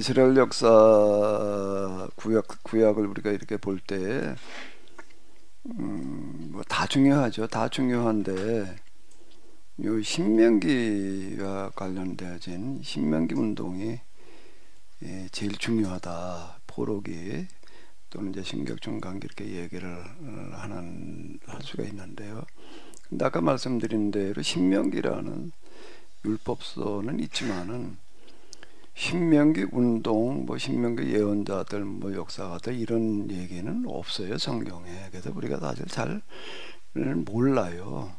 이스라엘 역사 구약을 우리가 이렇게 볼 때, 뭐 다 중요하죠. 다 중요한데, 요 신명기와 관련되어진 신명기 운동이 제일 중요하다. 포로기 또는 이제 신격정강기 이렇게 얘기를 할 수가 있는데요. 근데 아까 말씀드린 대로 신명기라는 율법서는 있지만은 신명기 운동, 뭐 신명기 예언자들, 뭐 역사가들 이런 얘기는 없어요 성경에. 그래서 우리가 사실 잘 몰라요.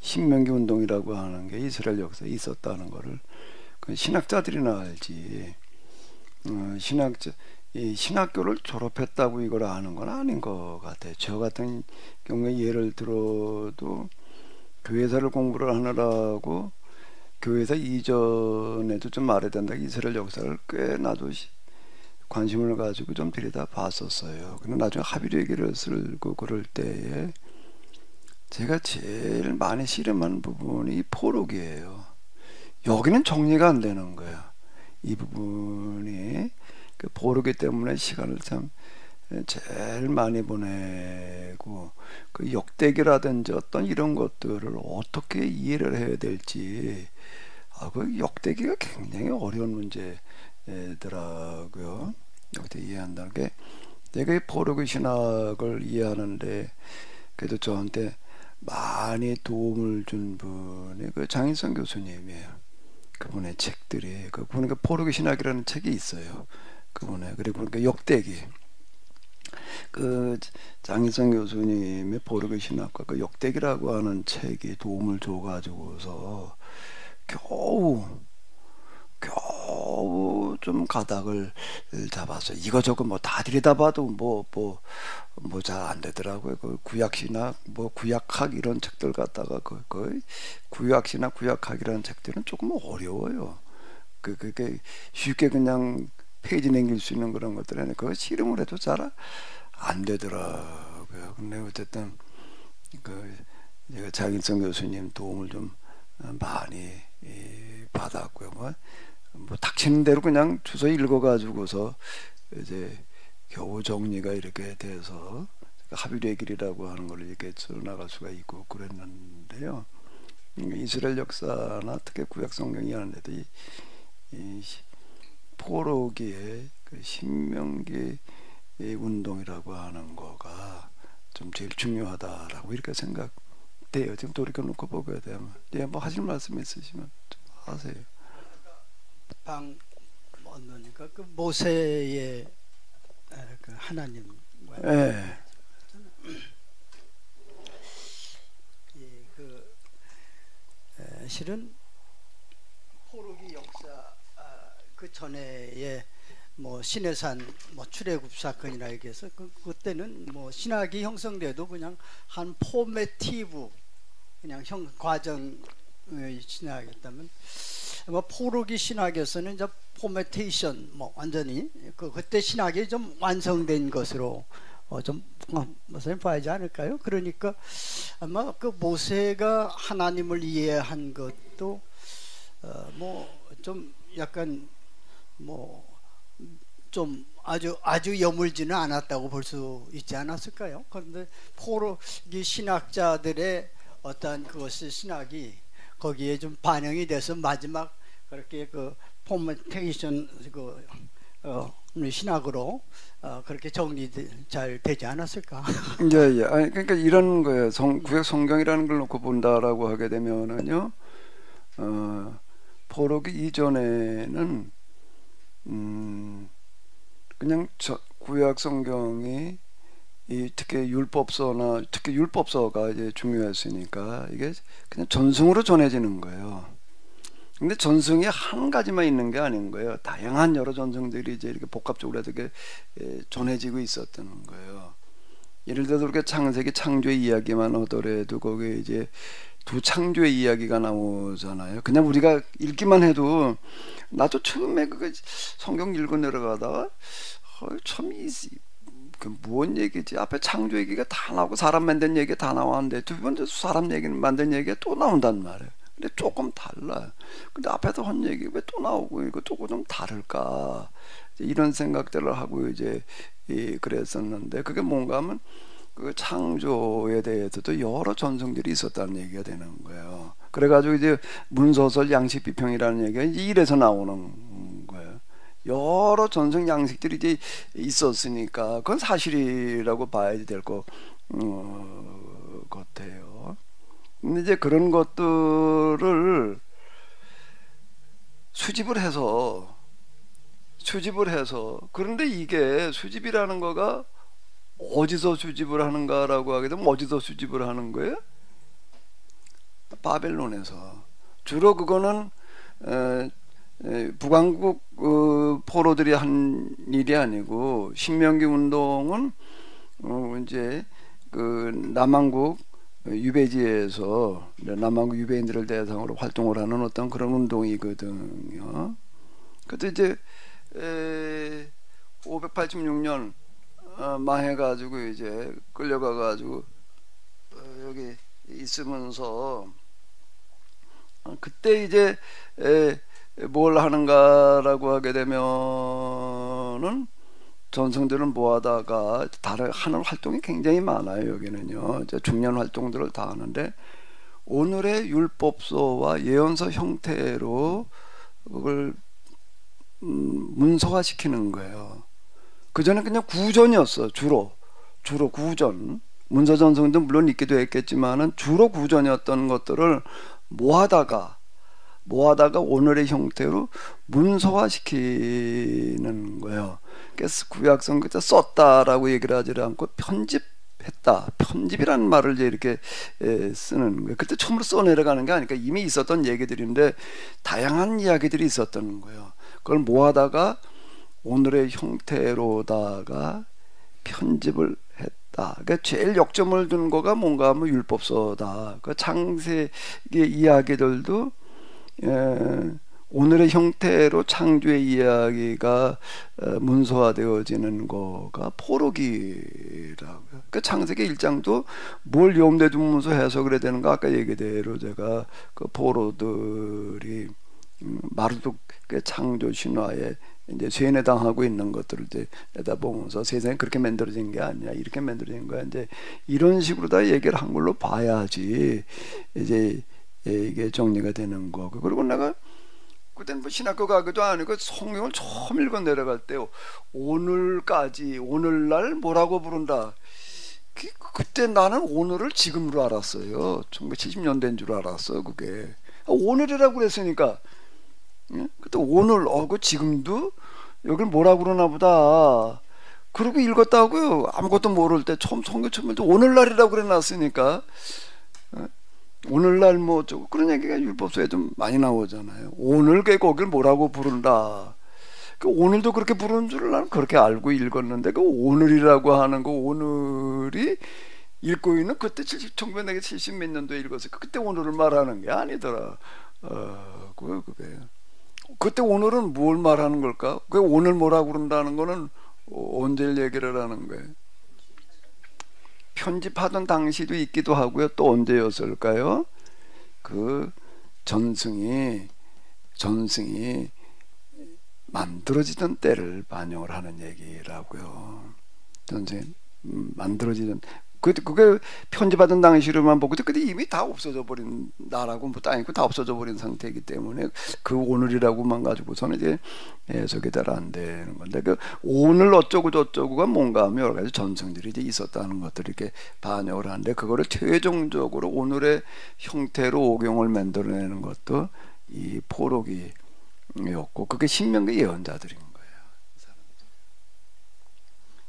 신명기 운동이라고 하는 게 이스라엘 역사에 있었다는 거를 신학자들이나 알지. 신학교를 졸업했다고 이걸 아는 건 아닌 것 같아요. 저 같은 경우에 예를 들어도 교회사를 공부를 하느라고 교회사 이전에도 좀 말해야 된다. 이스라엘 역사를 꽤 나도 관심을 가지고 좀 들여다 봤었어요. 근데 나중에 합의례기를 쓰고 그럴 때에 제가 제일 많이 씨름한 부분이 이 포록이에요. 여기는 정리가 안 되는 거예요. 이 부분이 그 포록이 때문에 시간을 참 제일 많이 보내고 그 역대기라든지 어떤 이런 것들을 어떻게 이해를 해야 될지 그 역대기가 굉장히 어려운 문제더라고요. 역대기 이해한다는 게 내가 이 포로기 신학을 이해하는데 그래도 저한테 많이 도움을 준 분이 그 장인성 교수님이에요. 그분의 책들이 그분이 그 포로기 신학이라는 책이 있어요. 그분의 그리고 그 역대기 그 장인성 교수님의 포로기 신학과 그 역대기라고 하는 책이 도움을 줘가지고서 겨우 좀 가닥을 잡았어요. 이거저거 뭐 다 들여다봐도 뭐 잘 안 되더라고요. 그 구약신학, 뭐 구약학 이런 책들 갖다가 그 구약신학, 구약학이라는 책들은 조금 어려워요. 그게 쉽게 그냥 페이지 넘길 수 있는 그런 것들은 그거 실험을 해도 잘 안 되더라고요. 근데 어쨌든 제가 장인성 교수님 도움을 좀 많이 받았고요. 뭐 닥치는 대로 그냥 주소 읽어가지고서 이제 겨우 정리가 이렇게 돼서 합의례 길이라고 하는 걸 이렇게 써나갈 수가 있고 그랬는데요. 이스라엘 역사나 특히 구약 성경이 하는데도 이 포로기의 그 신명기 운동이라고 하는 거가 좀 제일 중요하다라고 이렇게 생각돼요. 지금 돌이켜놓고 보게 되면 뭐 하실 말씀 있으시면 좀 하세요. 방 얻으니까 그 모세의 그 하나님 예. 예, 실은 포로기 역사 그 전에의 뭐 시내산 뭐 출애굽 사건이라 얘기해서 그때는 뭐 신학이 형성돼도 그냥 한 포매티브 그냥 과정의 신학이었다면 뭐 포로기 신학에서는 이제 포메테이션 뭐 완전히 그때 신학이 좀 완성된 것으로 좀 무슨 봐야지 않을까요? 그러니까 아마 그 모세가 하나님을 이해한 것도 뭐 좀 약간 뭐 좀 아주 여물지는 않았다고 볼 수 있지 않았을까요? 그런데 포로기 신학자들의 어떠한 그것의 신학이 거기에 좀 반영이 돼서 마지막 그렇게 그 포메테이션 신학으로 그렇게 정리 잘 되지 않았을까? 예. 아니 그러니까 이런 거예요. 구약 성경이라는 걸 놓고 본다라고 하게 되면은요, 포로기 이전에는 그냥 구약 성경이 특히 율법서가 이제 중요했으니까 이게 그냥 전승으로 전해지는 거예요. 근데 전승이 한 가지만 있는 게 아닌 거예요. 다양한 여러 전승들이 이제 이렇게 복합적으로 이렇게 전해지고 있었던 거예요. 예를 들어서 이렇게 창세기 창조의 이야기만 하더라도 거기에 이제 두 창조의 이야기가 나오잖아요. 그냥 우리가 읽기만 해도 나도 처음에 그 성경 읽어 내려가다가 참 무슨 얘기지? 앞에 창조 얘기가 다 나오고 사람 만든 얘기가 다 나왔는데 두 번째 사람 얘기는 만든 얘기가 또 나온단 말이에요. 근데 조금 달라요. 근데 앞에서 한 얘기 왜 또 나오고 이거 조금 좀 다를까? 이런 생각들을 하고 이제 그랬었는데 그게 뭔가 하면 그 창조에 대해서도 여러 전성들이 있었다는 얘기가 되는 거예요. 그래가지고 이제 문서설 양식 비평이라는 얘기가 이제 이래서 나오는 거예요. 여러 전성 양식들이 이제 있었으니까 그건 사실이라고 봐야 될 것 같아요. 근데 이제 그런 것들을 수집을 해서 그런데 이게 수집이라는 거가 어디서 수집을 하는가라고 하게 되면 어디서 수집을 하는 거예요? 바벨론에서. 주로 그거는 북왕국 포로들이 한 일이 아니고 신명기 운동은 이제 그 남왕국 유배지에서 남왕국 유배인들을 대상으로 활동을 하는 어떤 그런 운동이거든요. 그때 이제 586년 망해가지고 이제 끌려가가지고 여기 있으면서 그때 이제 뭘 하는가라고 하게 되면은 전성들은 모아다가 다른 하는 활동이 굉장히 많아요. 여기는요. 이제 중요한 활동들을 다 하는데 오늘의 율법서와 예언서 형태로 그걸 문서화시키는 거예요. 그전에 그냥 구전이었어. 주로 구전. 문서 전성도 물론 있기도 했겠지만은 주로 구전이었던 것들을 모아다가 오늘의 형태로 문서화시키는 거예요. 그래서 구약성 그때 썼다라고 얘기를 하지 않고 편집했다. 편집이라는 말을 이제 이렇게 쓰는 거예요. 그때 처음으로 써내려가는 게 아니니까 이미 있었던 얘기들인데 다양한 이야기들이 있었던 거예요. 그걸 모아다가 오늘의 형태로다가 편집을 했다. 그러니까 제일 역점을 둔 거가 뭔가 하면 율법서다. 그 창세기 이야기들도 오늘의 형태로 창조의 이야기가 문서화되어지는 거가 포로기라고요. 그 창세기 1장도 뭘 염두에 두면서 해석을 해야 되는가 아까 얘기대로 제가 그 포로들이 마르둑의 창조 신화에 이제 쇠뇌 당하고 있는 것들을 이제 내다보면서 세상이 그렇게 만들어진 게 아니야 이렇게 만들어진 거야 이제 이런 식으로 다 얘기를 한 걸로 봐야지 이제 이게 정리가 되는 거고 그리고 내가 그땐 뭐 신학교 가기도 아니고 성경을 처음 읽어 내려갈 때 오늘까지 오늘날 뭐라고 부른다 그때 나는 오늘을 지금으로 알았어요. 1970년대인 줄 알았어 그게 오늘이라고 그랬으니까 그때 오늘 그 지금도 여길 뭐라고 그러나 보다 그러고 읽었다고요. 아무것도 모를 때 처음 성경 처음 읽을 때 오늘날이라고 그래놨으니까 오늘날 뭐 어쩌고 그런 얘기가 율법서에 좀 많이 나오잖아요. 오늘 그 거길 뭐라고 부른다. 그 오늘도 그렇게 부르는 줄 나는 그렇게 알고 읽었는데 그 오늘이라고 하는 거 오늘이 읽고 있는 그때 1970 몇 년도에 읽었어요. 그때 오늘을 말하는 게 아니더라. 그게 그때 오늘은 뭘 말하는 걸까? 그 오늘 뭐라고 그런다는 거는 언제 얘기를 하는 거예요? 편집하던 당시도 있기도 하고요. 또 언제였을까요? 그 전승이 만들어지던 때를 반영을 하는 얘기라고요. 전승이 만들어지던 그게 편집하던 당시로만 보고 그때 이미 다 없어져 버린 나라고 뭐 땅이고 다 없어져 버린 상태이기 때문에 그 오늘이라고만 가지고서는 이제 해석이 잘 안 되는 건데 그 오늘 어쩌고 저쩌고가 뭔가 하면 여러 가지 전성들이 이제 있었다는 것들을 이렇게 반영을 하는데 그거를 최종적으로 오늘의 형태로 옥용을 만들어내는 것도 이 포로기였고 그게 신명기 예언자들인 거예요.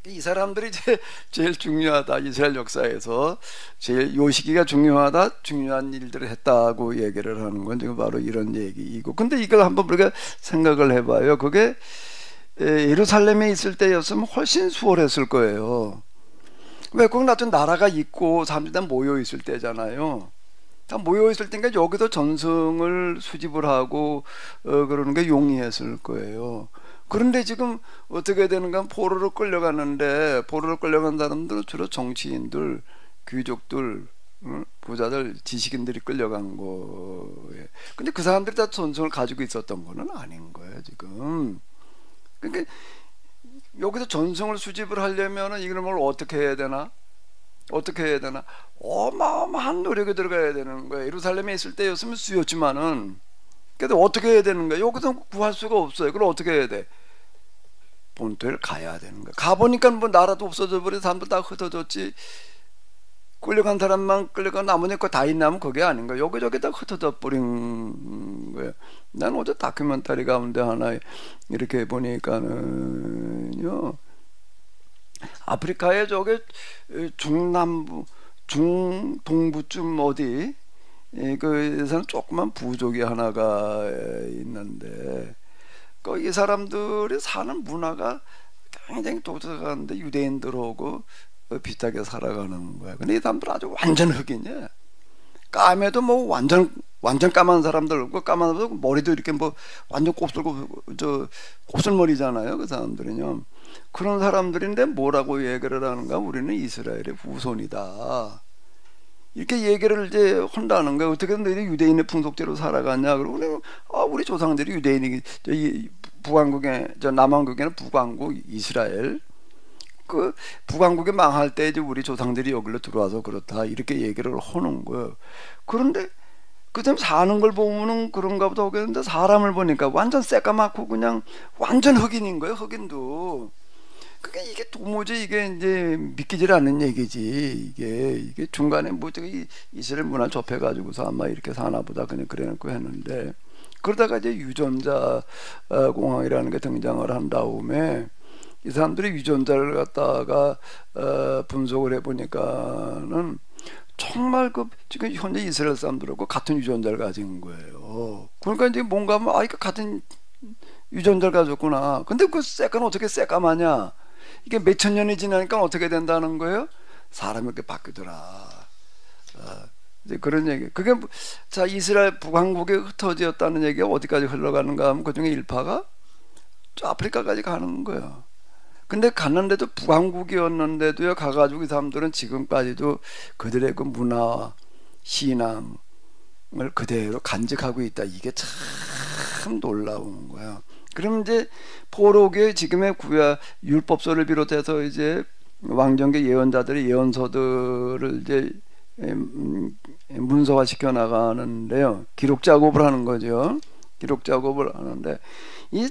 이 사람들이 이제 제일 중요하다. 이스라엘 역사에서 제일 요 시기가 중요하다. 중요한 일들을 했다고 얘기를 하는 건 지금 바로 이런 얘기이고. 근데 이걸 한번 우리가 생각을 해봐요. 그게 예루살렘에 있을 때였으면 훨씬 수월했을 거예요. 왜? 거기 나도 나라가 있고 사람들이 다 모여 있을 때잖아요. 다 모여 있을 때니까 여기도 전승을 수집을 하고 그러는 게 용이했을 거예요. 그런데 지금 어떻게 되는가 포로로 끌려가는데 포로로 끌려간 사람들은 주로 정치인들, 귀족들 부자들 지식인들이 끌려간 거예요. 근데 그 사람들이 다 전성을 가지고 있었던 거는 아닌 거예요 지금. 그러니까 여기서 전성을 수집을 하려면은 이걸 뭘 어떻게 해야 되나? 어떻게 해야 되나? 어마어마한 노력이 들어가야 되는 거예요. 예루살렘에 있을 때였으면 수였지만은, 그래도 어떻게 해야 되는 거예요? 여기서 구할 수가 없어요. 그럼 어떻게 해야 돼? 본토에 가야 되는 거예요. 가보니까 뭐 나라도 없어져 버린 사람들 다 흩어졌지. 끌려간 사람만 끌려간 나머지 거 다 있나면 그게 아닌 거예요. 여기저기 다 흩어져 버린 거예요. 난 어제 다큐멘터리 가운데 하나 이렇게 보니까는요, 아프리카의 저게 중남부, 중동부쯤 어디 그에서는 조그만 부족이 하나가 있는데, 이 사람들이 사는 문화가 굉장히 독특한데 유대인들하고 비슷하게 살아가는 거야. 근데 이 사람들 아주 완전 흑인이야. 까매도 뭐 완전 까만 사람들, 까만 사람들 머리도 이렇게 뭐 완전 곱슬머리잖아요. 그 사람들은요. 그런 사람들인데 뭐라고 얘기를 하는가? 우리는 이스라엘의 후손이다. 이렇게 얘기를 이제 한다는 거야. 어떻게 너희들 유대인의 풍속대로 살아갔냐? 그러고 우리 조상들이 유대인이 북왕국에 남왕국에는 북왕국 이스라엘. 그 북왕국이 망할 때 이제 우리 조상들이 여기로 들어와서 그렇다 이렇게 얘기를 하는 거예요. 그런데 그다음 사는 걸 보면은 그런가 보다 하겠는데 사람을 보니까 완전 새까맣고 그냥 완전 흑인인 거예요. 흑인도. 그러니까 이게 도무지 이게 이제 믿기질 않는 얘기지. 이게 중간에 뭐 저기 이스라엘 문화 접해가지고서 아마 이렇게 사나 보다 그냥 그래놓고 했는데, 그러다가 이제 유전자 공학이라는 게 등장을 한 다음에 이 사람들이 유전자를 갖다가 분석을 해보니까는 정말 그 지금 현재 이스라엘 사람들하고 같은 유전자를 가진 거예요. 그러니까 이제 뭔가 하면 이거 같은 유전자를 가졌구나. 근데 그 새까만 어떻게 새까마냐? 이게 몇천 년이 지나니까 어떻게 된다는 거예요? 사람이 이렇게 바뀌더라. 이제 그런 얘기. 그게 자 이스라엘 북왕국에 흩어졌다는 얘기가 어디까지 흘러가는가 하면 그 중에 일파가 저 아프리카까지 가는 거예요. 근데 갔는데도 북왕국이었는데도요, 가가지고 이 사람들은 지금까지도 그들의 그 문화, 신앙을 그대로 간직하고 있다. 이게 참 놀라운 거야. 그럼 이제 포로기의 지금의 구약 율법서를 비롯해서 이제 왕정계 예언자들의 예언서들을 이제 문서화 시켜 나가는데요. 기록 작업을 하는 거죠. 기록 작업을 하는데 이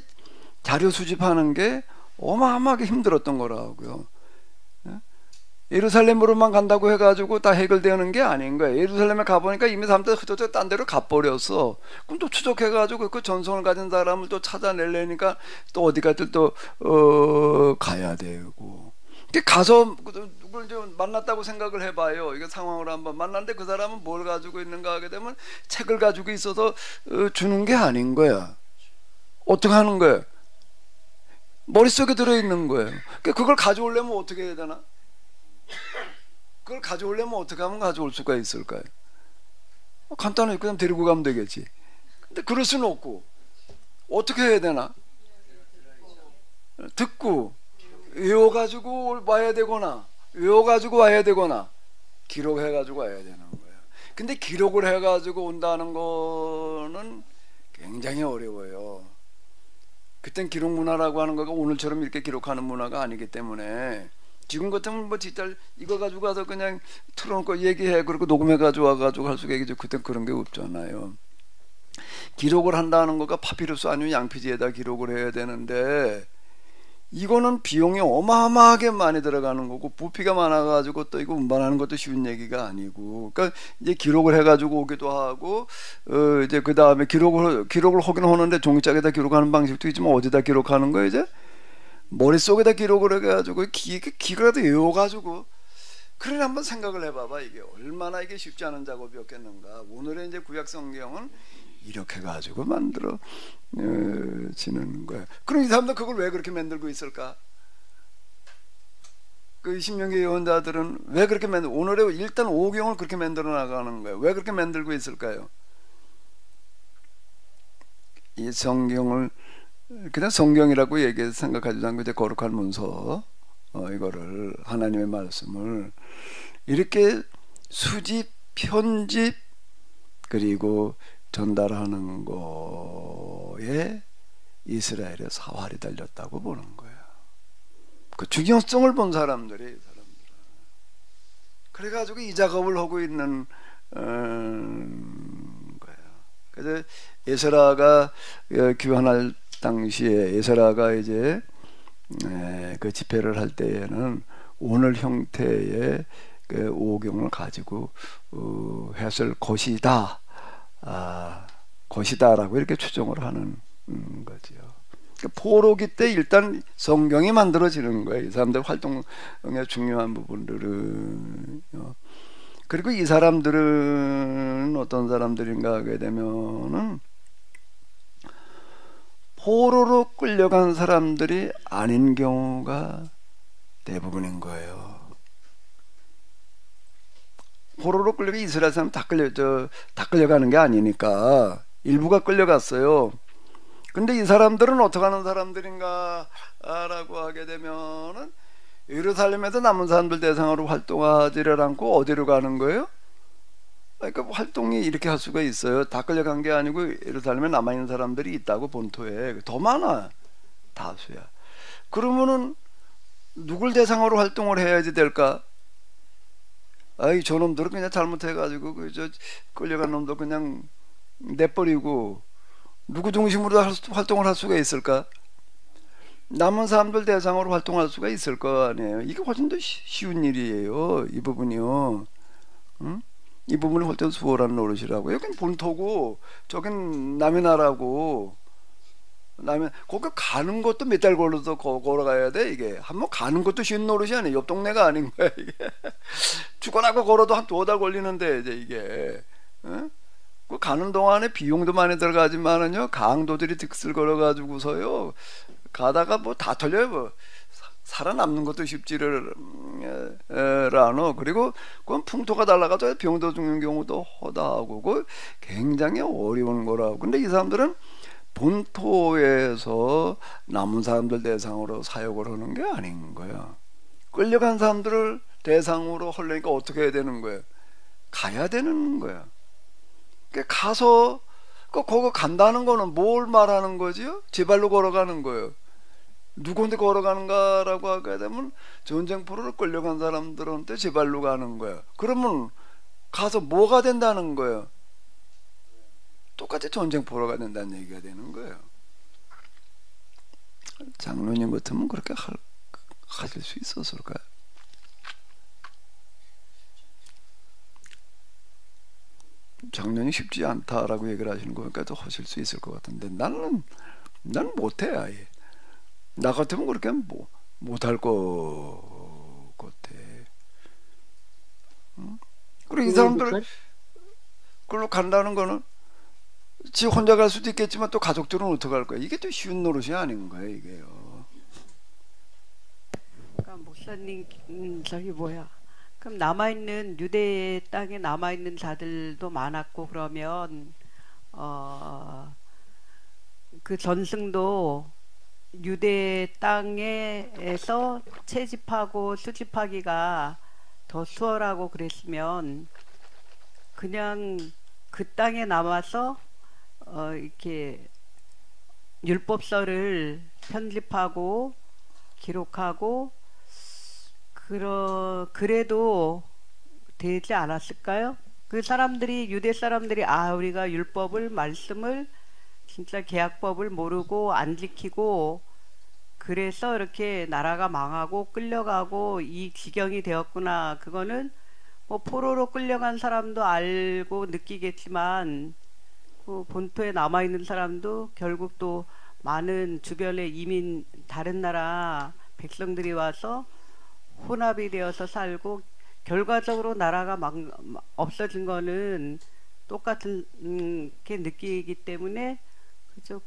자료 수집하는 게 어마어마하게 힘들었던 거라고요. 예루살렘으로만 간다고 해가지고 다 해결되는 게 아닌 거예요. 예루살렘에 가보니까 이미 사람들 흩어져 딴 데로 가버렸어. 그럼 또 추적해가지고 그 전성을 가진 사람을 또 찾아내려니까 또 어디까지 또 가야 되고. 가서 누굴 좀 만났다고 생각을 해봐요. 이게 상황을 한번 만났는데 그 사람은 뭘 가지고 있는가 하게 되면 책을 가지고 있어서 주는 게 아닌 거야. 어떻게 하는 거야? 머릿속에 들어있는 거예요. 그걸 가져오려면 어떻게 해야 되나? 그걸 가져오려면 어떻게 하면 가져올 수가 있을까요? 간단하게 그냥 데리고 가면 되겠지. 근데 그럴 수는 없고 어떻게 해야 되나? 듣고 외워가지고 와야 되거나 기록해가지고 와야 되는 거예요. 근데 기록을 해가지고 온다는 거는 굉장히 어려워요. 그땐 기록 문화라고 하는 거가 오늘처럼 이렇게 기록하는 문화가 아니기 때문에 지금 같으면 뭐 진짜 이거 가지고 가서 그냥 틀어놓고 얘기해 그리고 녹음해 가지고 와가지고 할 수가 있겠죠. 그땐 그런 게 없잖아요. 기록을 한다는 거가 파피루스 아니면 양피지에다 기록을 해야 되는데 이거는 비용이 어마어마하게 많이 들어가는 거고 부피가 많아가지고 또 이거 운반하는 것도 쉬운 얘기가 아니고, 그러니까 이제 기록을 해가지고 오기도 하고 이제 그 다음에 기록을 하긴 하는데 종이짝에다 기록하는 방식도 있지만 어디다 기록하는 거예요? 이제 머릿속에다 기록을 해가지고 기가라도 외워가지고. 그래 한번 생각을 해봐봐. 이게 얼마나 이게 쉽지 않은 작업이었겠는가. 오늘의 이제 구약 성경은 이렇게 가지고 만들어 지는 거예요. 그럼 이 사람들 그걸 왜 그렇게 만들고 있을까? 그 신명기 예언자들은 왜 그렇게 오늘의 일단 오경을 그렇게 만들어 나가는 거예요. 왜 그렇게 만들고 있을까요? 이 성경을 그냥 성경이라고 생각하지 않고 이제 거룩한 문서 이거를 하나님의 말씀을 이렇게 수집 편집 그리고 전달하는 거에 이스라엘의 사활이 달렸다고 보는 거예요. 그 중요성을 본 사람들이 그래가지고 이 작업을 하고 있는 거예요. 그래서 에스라가 귀환할 당시에 에스라가 이제 그 집회를 할 때에는 오늘 형태의 그 오경을 가지고 했을 것이다, 것이다라고 이렇게 추정을 하는 거죠. 포로기 때 일단 성경이 만들어지는 거예요. 이 사람들 활동의 중요한 부분들은. 그리고 이 사람들은 어떤 사람들인가 하게 되면은 포로로 끌려간 사람들이 아닌 경우가 대부분인 거예요. 포로로 끌려가 이스라엘 사람 다 끌려가는 게 아니니까 일부가 끌려갔어요. 근데 이 사람들은 어떻게 하는 사람들인가 라고 하게 되면은 예루살렘에서 남은 사람들 대상으로 활동하지를 않고 어디로 가는 거예요? 그러니까 활동이 이렇게 할 수가 있어요. 다 끌려간 게 아니고 예루살렘에 남아있는 사람들이 있다고, 본토에 더 많아, 다수야. 그러면은 누굴 대상으로 활동을 해야지 될까? 아이, 저놈들은 그냥 잘못해가지고 저 끌려간 놈들 그냥 내버리고 누구 중심으로 활동을 할 수가 있을까? 남은 사람들 대상으로 활동할 수가 있을 거 아니에요. 이게 훨씬 더 쉬운 일이에요, 이 부분이요. 응? 이 부분을 훨씬 수월한 노릇이라고. 여긴 본토고 저긴 남의 나라고. 거기 가는 것도 몇 달 걸려서 걸어가야 돼. 이게 한번 가는 것도 쉬운 노릇이 아니에요. 옆 동네가 아닌 거야 이게. 죽어나고 걸어도 한 2달 걸리는데 이제 이게. 응? 그 가는 동안에 비용도 많이 들어가지만은요, 강도들이 득슬 걸어가지고서요 가다가 뭐 다 털려요. 뭐 살아남는 것도 쉽지를 않아. 그리고 그건 풍토가 달라가지고 병도 죽는 경우도 허다하고 그 굉장히 어려운 거라고. 근데 이 사람들은 본토에서 남은 사람들 대상으로 사역을 하는 게 아닌 거야. 끌려간 사람들을 대상으로 하려니까 어떻게 해야 되는 거야? 가야 되는 거야. 가서 거기 간다는 거는 뭘 말하는 거지요? 제 발로 걸어가는 거예요. 누구한테 걸어가는가라고 하게 되면 전쟁 포로를 끌려간 사람들한테 제 발로 가는 거야. 그러면 가서 뭐가 된다는 거예요? 똑같이 전쟁 포로가 된다는 얘기가 되는 거예요. 장로님 같으면 그렇게 하실 수 있었을까요? 장년이 쉽지 않다라고 얘기를 하시는 거니까 또 하실 수 있을 것 같은데 나는 못해. 아예 나 같으면 그렇게 못할 것 같아. 응? 그리고 이 사람들 그걸로 간다는 거는 지 혼자 갈 수도 있겠지만 또 가족들은 어떻게 할 거야? 이게 또 쉬운 노릇이 아닌 거예요, 이게요. 그러니까 목사님, 저기 뭐야? 그럼 남아있는 유대 땅에 남아있는 자들도 많았고, 그러면 그 전승도 유대 땅에서 채집하고 수집하기가 더 수월하고 그랬으면 그냥 그 땅에 남아서 이렇게 율법서를 편집하고 기록하고 그래도 되지 않았을까요? 그 사람들이, 유대 사람들이 우리가 율법을, 말씀을, 진짜 계약법을 모르고 안 지키고 그래서 이렇게 나라가 망하고 끌려가고 이 지경이 되었구나. 그거는 뭐 포로로 끌려간 사람도 알고 느끼겠지만 그 본토에 남아있는 사람도 결국 또 많은 주변에 이민, 다른 나라 백성들이 와서 혼합이 되어서 살고 결과적으로 나라가 없어진 거는 똑같은 게 느끼기 때문에, 그죠?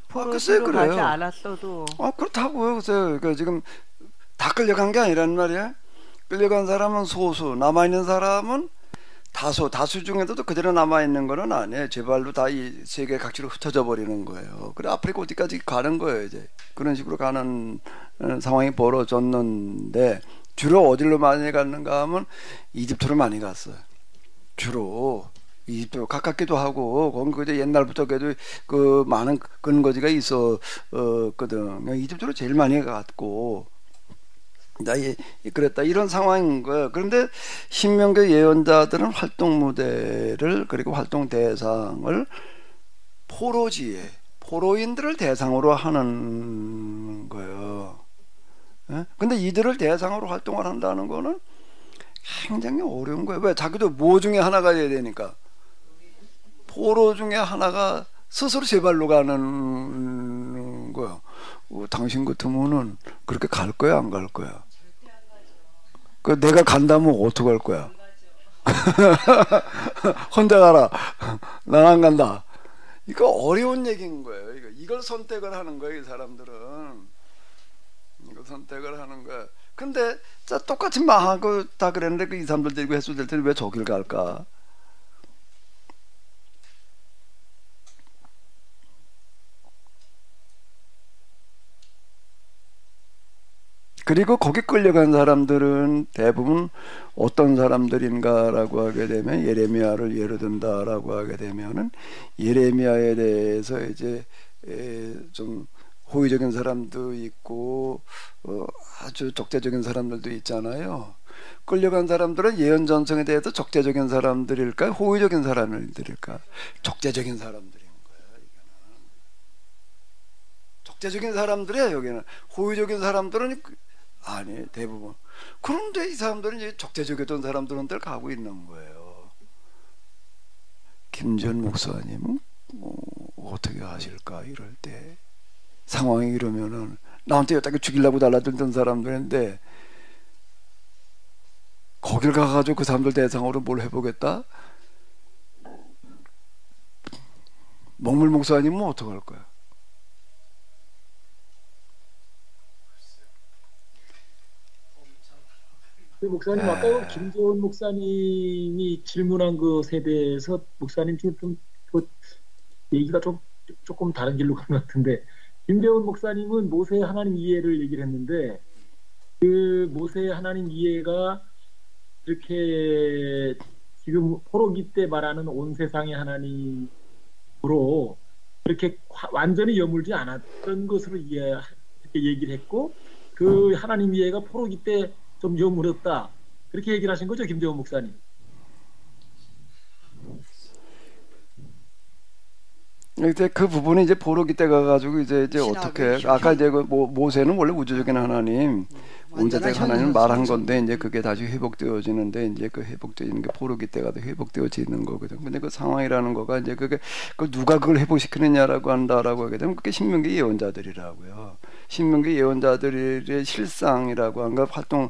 포로로 가지 않았어도 그렇다고요. 그래서 지금 다 끌려간 게 아니란 말이야. 끌려간 사람은 소수, 남아있는 사람은 다수 중에서도 그대로 남아있는 거는 아니에요. 제 발로 다 이 세계 각지로 흩어져 버리는 거예요. 그래 아프리카 어디까지 가는 거예요. 이제 그런 식으로 가는 상황이 벌어졌는데, 주로 어디로 많이 갔는가 하면 이집트로 많이 갔어요. 주로 이집트 가깝기도 하고 거기 그저 옛날부터 그래도 그 많은 근거지가 있었거든. 이집트로 제일 많이 갔고 그랬다 이런 상황인 거예요. 그런데 신명기 예언자들은 활동 무대를 그리고 활동 대상을 포로지에 포로인들을 대상으로 하는 거예요. 예? 근데 이들을 대상으로 활동을 한다는 거는 굉장히 어려운 거예요. 왜? 자기도 뭐 중에 하나가 돼야 되니까. 포로 중에 하나가 스스로 제 발로 가는 거예요. 당신 같으면은 그렇게 갈 거야, 안 갈 거야? 그 내가 간다면 어떻게 할 거야? 혼자 가라. 난 안 간다. 이거 어려운 얘기인 거예요. 이걸 선택을 하는 거예요, 이 사람들은. 이거 선택을 하는 거야. 근데 똑같이 망하고 다 그랬는데 그 이 사람들 데리고 해소 될 때는 왜 저길 갈까? 그리고 거기 끌려간 사람들은 대부분 어떤 사람들인가라고 하게 되면 예레미야를 예로 든다라고 하게 되면은 예레미야에 대해서 이제 좀 호의적인 사람도 있고 아주 적대적인 사람들도 있잖아요. 끌려간 사람들은 예언 전성에 대해서 적대적인 사람들일까, 호의적인 사람들일까? 적대적인 사람들인 거예요. 이거는 적대적인 사람들이야. 여기는 호의적인 사람들은 아니 대부분. 그런데 이 사람들은 이제 적대적이었던 사람들한테 가고 있는 거예요. 김전 목사님은 어떻게 하실까 이럴 때 상황이 이러면은 나한테 여기다 죽이려고 달라들던 사람들인데 거길 가가지고 그 사람들 대상으로 뭘 해보겠다? 먹물 목사님은 어떡할 거야? 목사님 아까 김재원 목사님이 질문한 것에 대해서 목사님 지금 좀 얘기가 조금 다른 길로 간 것 같은데 김재원 목사님은 모세 하나님 이해를 얘기를 했는데 그 모세 하나님 이해가 이렇게 지금 포로기 때 말하는 온 세상의 하나님으로 그렇게 완전히 여물지 않았던 것으로 이렇게 얘기를 했고 그 하나님 이해가 포로기 때 좀 여물었다 그렇게 얘기를 하신 거죠, 김재원 목사님? 이제 그 부분이 이제 포로기 때 가가지고 이제 어떻게 아까 이제 그 모세는 원래 우주적인 하나님, 온전한 하나님 말한 건데 이제 그게 다시 회복되어지는데 이제 그 회복되는 게 포로기 때가 회복되어지는 거거든. 근데 그 상황이라는 거가 이제 그게 그 누가 그걸 회복시키느냐라고 한다라고 하게 되면 그게 신명기 예언자들이라고요. 신명기 예언자들의 실상이라고 한가 활동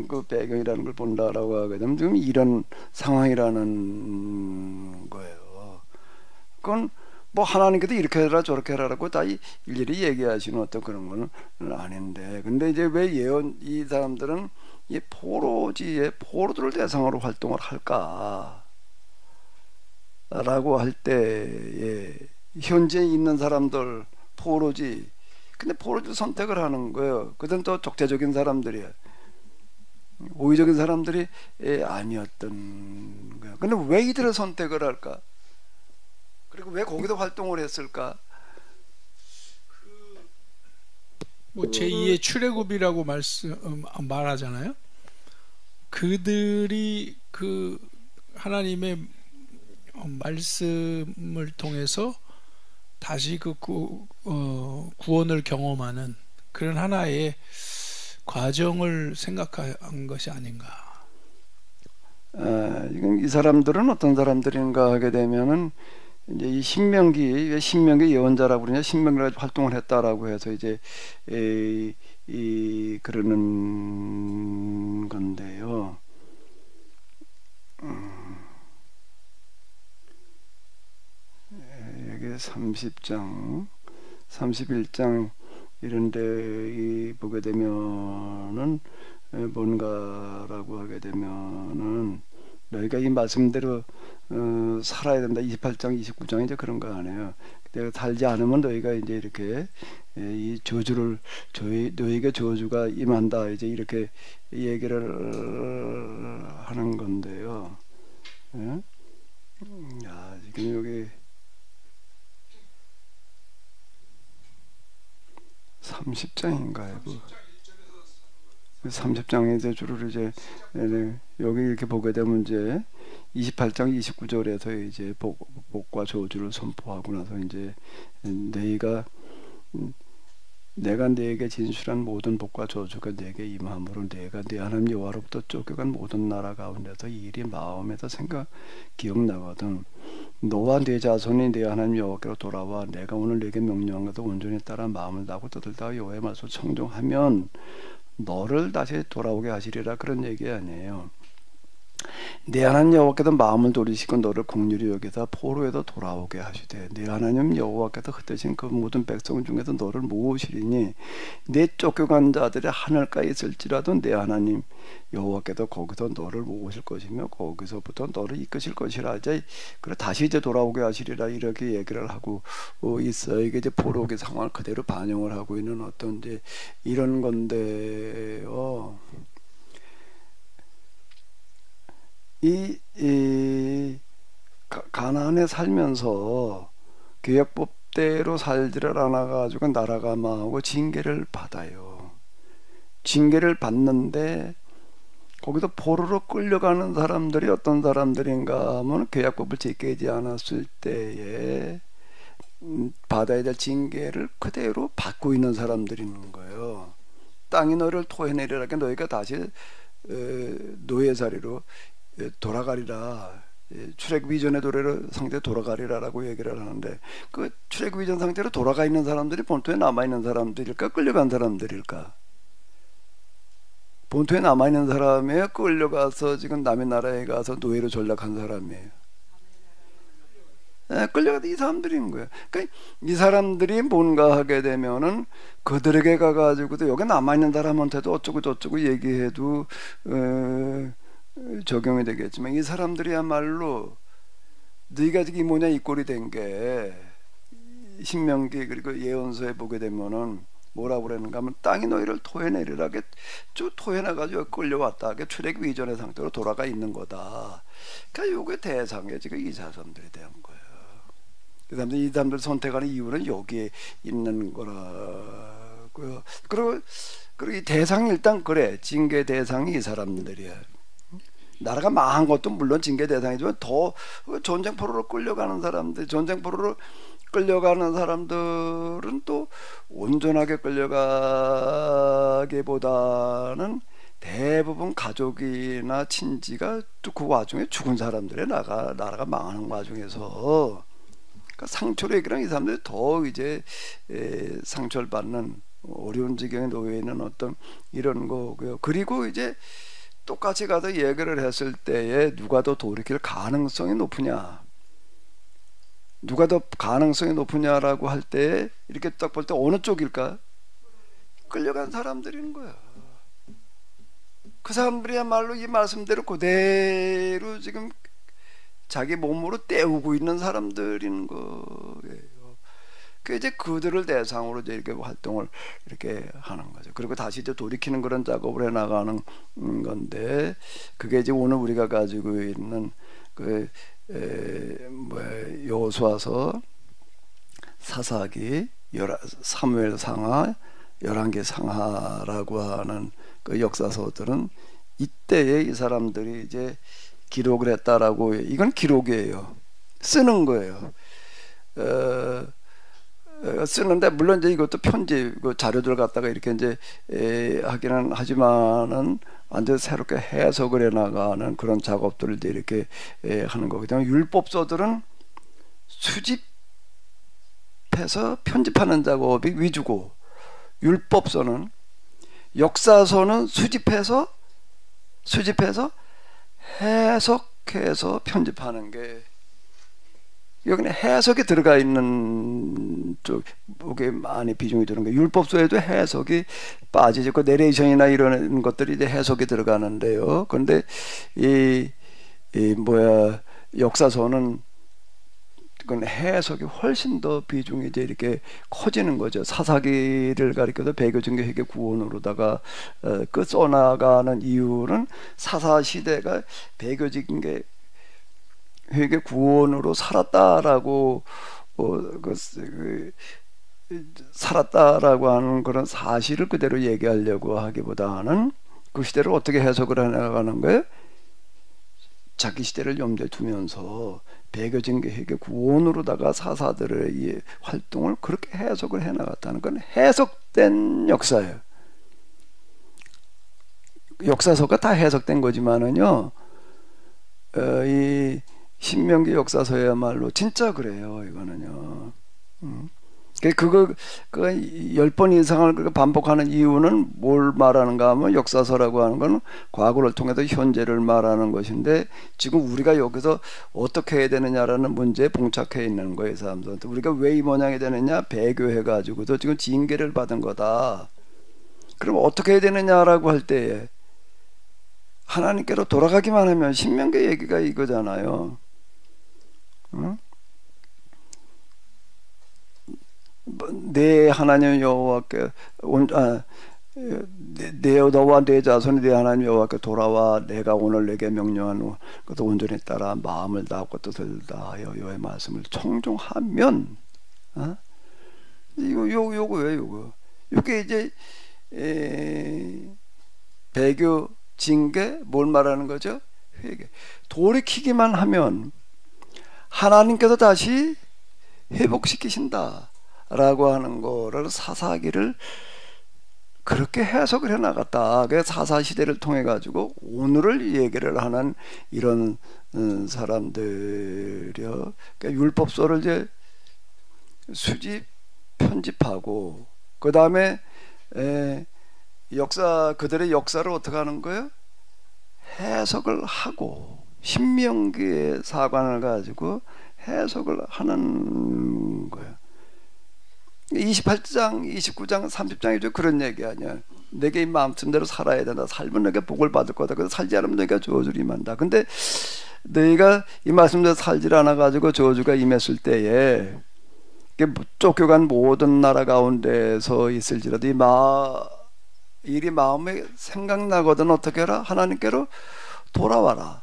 그 배경이라는 걸 본다라고 하게 되면 지금 이런 상황이라는 거예요. 그건 뭐 하나님께도 이렇게 해라 저렇게 해라라고 다 일일이 얘기하시는 어떤 그런 건 아닌데 근데 이제 왜 이 사람들은 이 포로지에 포로들을 대상으로 활동을 할까 라고 할 때 현재 있는 사람들 포로지 근데 포로지 선택을 하는 거예요. 그들은 또 적대적인 사람들이에요. 호의적인 사람들이 아니었던 거예요. 근데 왜 이들을 선택을 할까? 그리고 왜 거기서 활동을 했을까? 뭐 제2의 출애굽이라고 말하잖아요. 그들이 그 하나님의 말씀을 통해서 다시 그 구원을 경험하는 그런 하나의 과정을 생각한 것이 아닌가. 이 사람들은 어떤 사람들인가 하게 되면은 이제 이 신명기 예언자라고 그러냐 신명기가 활동을 했다라고 해서 이제 그러는 건데요. 여기 30장, 31장 이런데 보게 되면은 뭔가라고 하게 되면은 너희가 이 말씀대로 살아야 된다. 28장, 29장 이제 그런 거 아니에요. 내가 살지 않으면 너희가 이제 이렇게 이 저주를 너희에게 저주가 임한다. 이제 이렇게 얘기를 하는 건데요. 예? 야, 지금 여기 30장인가요? 30장의 이제 주를 이제 여기 이렇게 보게 되면 이제 28장 29절에서 이제 복과 저주를 선포하고 나서 이제 내가 네게 진술한 모든 복과 저주가 네게 임함으로 네가 네 하나님 여호와로부터 쫓겨간 모든 나라 가운데서 이 일이 마음에서 기억나거든. 너와 네 자손이 네 하나님 여호와께로 돌아와 내가 오늘 네게 명령한 것을 온전히 따라 마음을 다하고 떠들다가 여호와의 말씀을 청종하면 너를 다시 돌아오게 하시리라. 그런 얘기 아니에요. 네 하나님 여호와께서 마음을 돌이시고 너를 긍휼히 여기사 포로에서 돌아오게 하시되 네 하나님 여호와께서 흩으신 그 모든 백성 중에서 너를 모으시리니 네 쫓겨간 자들이 하늘가에 있을지라도 네 하나님 여호와께서 거기서 너를 모으실 것이며 거기서부터 너를 이끄실 것이라. 이제 그래 다시 이제 돌아오게 하시리라 이렇게 얘기를 하고 있어요. 이게 이제 포로의 상황을 그대로 반영을 하고 있는 어떤 이제 이런 건데요. 가나안에 살면서 계약법대로 살지를 않아가지고 나라가 망하고 징계를 받아요. 징계를 받는데 거기서 포로로 끌려가는 사람들이 어떤 사람들인가 하면 계약법을 지키지 않았을 때에 받아야 될 징계를 그대로 받고 있는 사람들이 있는 거예요. 땅이 너를 토해내리라. 너희가 다시 노예자리로 돌아가리라. 출애굽 이전의 상태로 돌아가리라라고 얘기를 하는데 그 출애굽 이전 상태로 돌아가 있는 사람들이 본토에 남아있는 사람들일까 끌려간 사람들일까? 본토에 남아있는 사람이에요? 끌려가서 지금 남의 나라에 가서 노예로 전락한 사람이에요? 끌려가서 이 사람들인 거예요. 그러니까 이 사람들이 뭔가 하게 되면은 그들에게 가가지고도 여기 남아있는 사람한테도 어쩌고 저쩌고 얘기해도 적용이 되겠지만 이 사람들이야말로 네가 지금 이 모냐 이 꼴이 된 게 신명기 그리고 예언서에 보게 되면은 뭐라고 그러는가 하면 땅이 너희를 토해내리라. 쭉 토해내가지고 끌려왔다. 출애굽 이전의 상태로 돌아가 있는 거다. 그러니까 요게 대상에 지금 이 사람들이 된 거예요. 이 사람들 선택하는 이유는 여기에 있는 거라고요. 그리고 이 대상이 일단 그래. 징계 대상이 이 사람들이야. 나라가 망한 것도 물론 징계 대상이지만 더 전쟁포로로 끌려가는 사람들, 전쟁포로로 끌려가는 사람들은 또 온전하게 끌려가기보다는 대부분 가족이나 친지가 또 그 와중에 죽은 사람들의 나라가 망하는 와중에서 그러니까 상처를 얘기하는 이 사람들이 더 이제 상처를 받는 어려운 지경에 놓여 있는 어떤 이런 거고요. 그리고 이제 똑같이 가서 얘기를 했을 때에 누가 더 돌이킬 가능성이 높으냐, 누가 더 가능성이 높으냐라고 할 때 이렇게 딱 볼 때 어느 쪽일까? 끌려간 사람들인 거야. 그 사람들이야말로 이 말씀대로 그대로 지금 자기 몸으로 때우고 있는 사람들인 거예요. 그 이제 그들을 대상으로 이제 이렇게 활동을 이렇게 하는 거죠. 그리고 다시 이제 돌이키는 그런 작업을 해 나가는 건데 그게 이제 오늘 우리가 가지고 있는 그 여호수아서, 사사기, 사무엘 상하, 열왕기 상하라고 하는 그 역사서들은 이때에 이 사람들이 이제 기록을 했다라고. 이건 기록이에요. 쓰는 거예요. 쓰는데 물론 이제 이것도 편지 그 자료들 갖다가 이렇게 이제 하기는 하지만은 완전 새롭게 해석을 해 나가는 그런 작업들을 이제 이렇게 하는 거기 때문에 율법서들은 수집해서 편집하는 작업이 위주고 율법서는 역사서는 수집해서 해석해서 편집하는 게 여기는 해석이 들어가 있는 쪽에 많이 비중이 드는 거예요. 율법서에도 해석이 빠지죠. 그 내레이션이나 이런 것들이 이제 해석이 들어가는데요. 그런데 역사서는 그건 해석이 훨씬 더 비중이 이제 이렇게 커지는 거죠. 사사기를 가리켜서 배교증교 회개 구원으로다가 그 써나가는 이유는 사사 시대가 배교증교 회개 구원으로 살았다라고 살았다라고 하는 그런 사실을 그대로 얘기하려고 하기보다는 그 시대를 어떻게 해석을 해나가는 거예요? 자기 시대를 염두에 두면서 배교증교 회개 구원으로다가 사사들의 이 활동을 그렇게 해석을 해나갔다는 건 해석된 역사예요. 역사서가 다 해석된 거지만은요, 이 신명기 역사서야말로 진짜 그래요. 이거는요. 그거 10번 이상을 반복하는 이유는 뭘 말하는가 하면 역사서라고 하는 건 과거를 통해서 현재를 말하는 것인데 지금 우리가 여기서 어떻게 해야 되느냐라는 문제에 봉착해 있는 거예요. 사람들한테. 우리가 왜 이 모양이 되느냐? 배교해가지고도 지금 징계를 받은 거다. 그럼 어떻게 해야 되느냐라고 할 때에 하나님께로 돌아가기만 하면 신명기 얘기가 이거잖아요. 응? 내 하나님 여호와께 너와 내 자손이 내 하나님 여호와께 돌아와 내가 오늘 내게 명령한 것도 온전히 따라 마음을 다하고 뜻을 다하여 여호와의 말씀을 청종하면 요거예요. 요게 이제 배교 징계 뭘 말하는 거죠? 회개. 돌이키기만 하면 하나님께서 다시 회복시키신다 라고 하는 거를 사사기를 그렇게 해석을 해나갔다. 그 사사시대를 통해 가지고 오늘을 얘기를 하는 이런 사람들이요. 그러니까 율법서를 이제 수집 편집하고 그 다음에 그들의 역사를 어떻게 하는 거예요? 해석을 하고 신명기의 사관을 가지고 해석을 하는 거예요. 28장, 29장, 30장이죠. 그런 얘기 아니야. 내게 이 마음씀대로 살아야 된다. 살면 내게 복을 받을 거다. 그래서 살지 않으면 너희가 저주를 임한다. 근데 너희가 이 말씀대로 살질 않아 가지고 저주가 임했을 때에 쫓겨간 모든 나라 가운데서 있을지라도 일이 마음에 생각나거든 어떻게 해라? 하나님께로 돌아와라.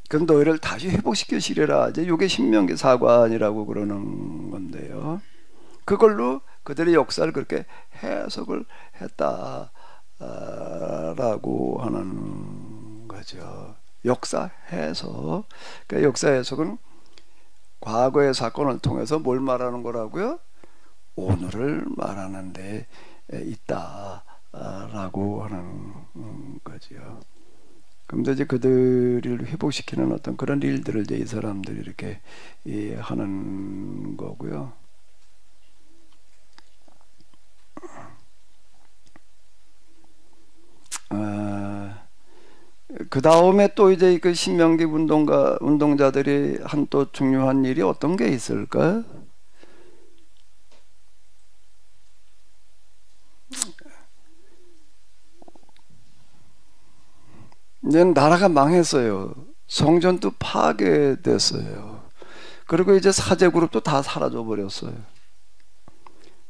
그럼 너희를 다시 회복시키시리라. 이제 이게 신명기 사관이라고 그러는 건데요. 그걸로 그들의 역사를 그렇게 해석을 했다라고 하는 거죠. 역사 해석. 그러니까 역사 해석은 과거의 사건을 통해서 뭘 말하는 거라고요? 오늘을 말하는 데 있다라고 하는 거죠. 그럼 이제 그들을 회복시키는 어떤 그런 일들을 이제 이 사람들이 이렇게 하는 거고요. 그 다음에 또 이제 그 신명기 운동자들이 한 또 중요한 일이 어떤 게 있을까? 이제 나라가 망했어요. 성전도 파괴됐어요. 그리고 이제 사제 그룹도 다 사라져 버렸어요.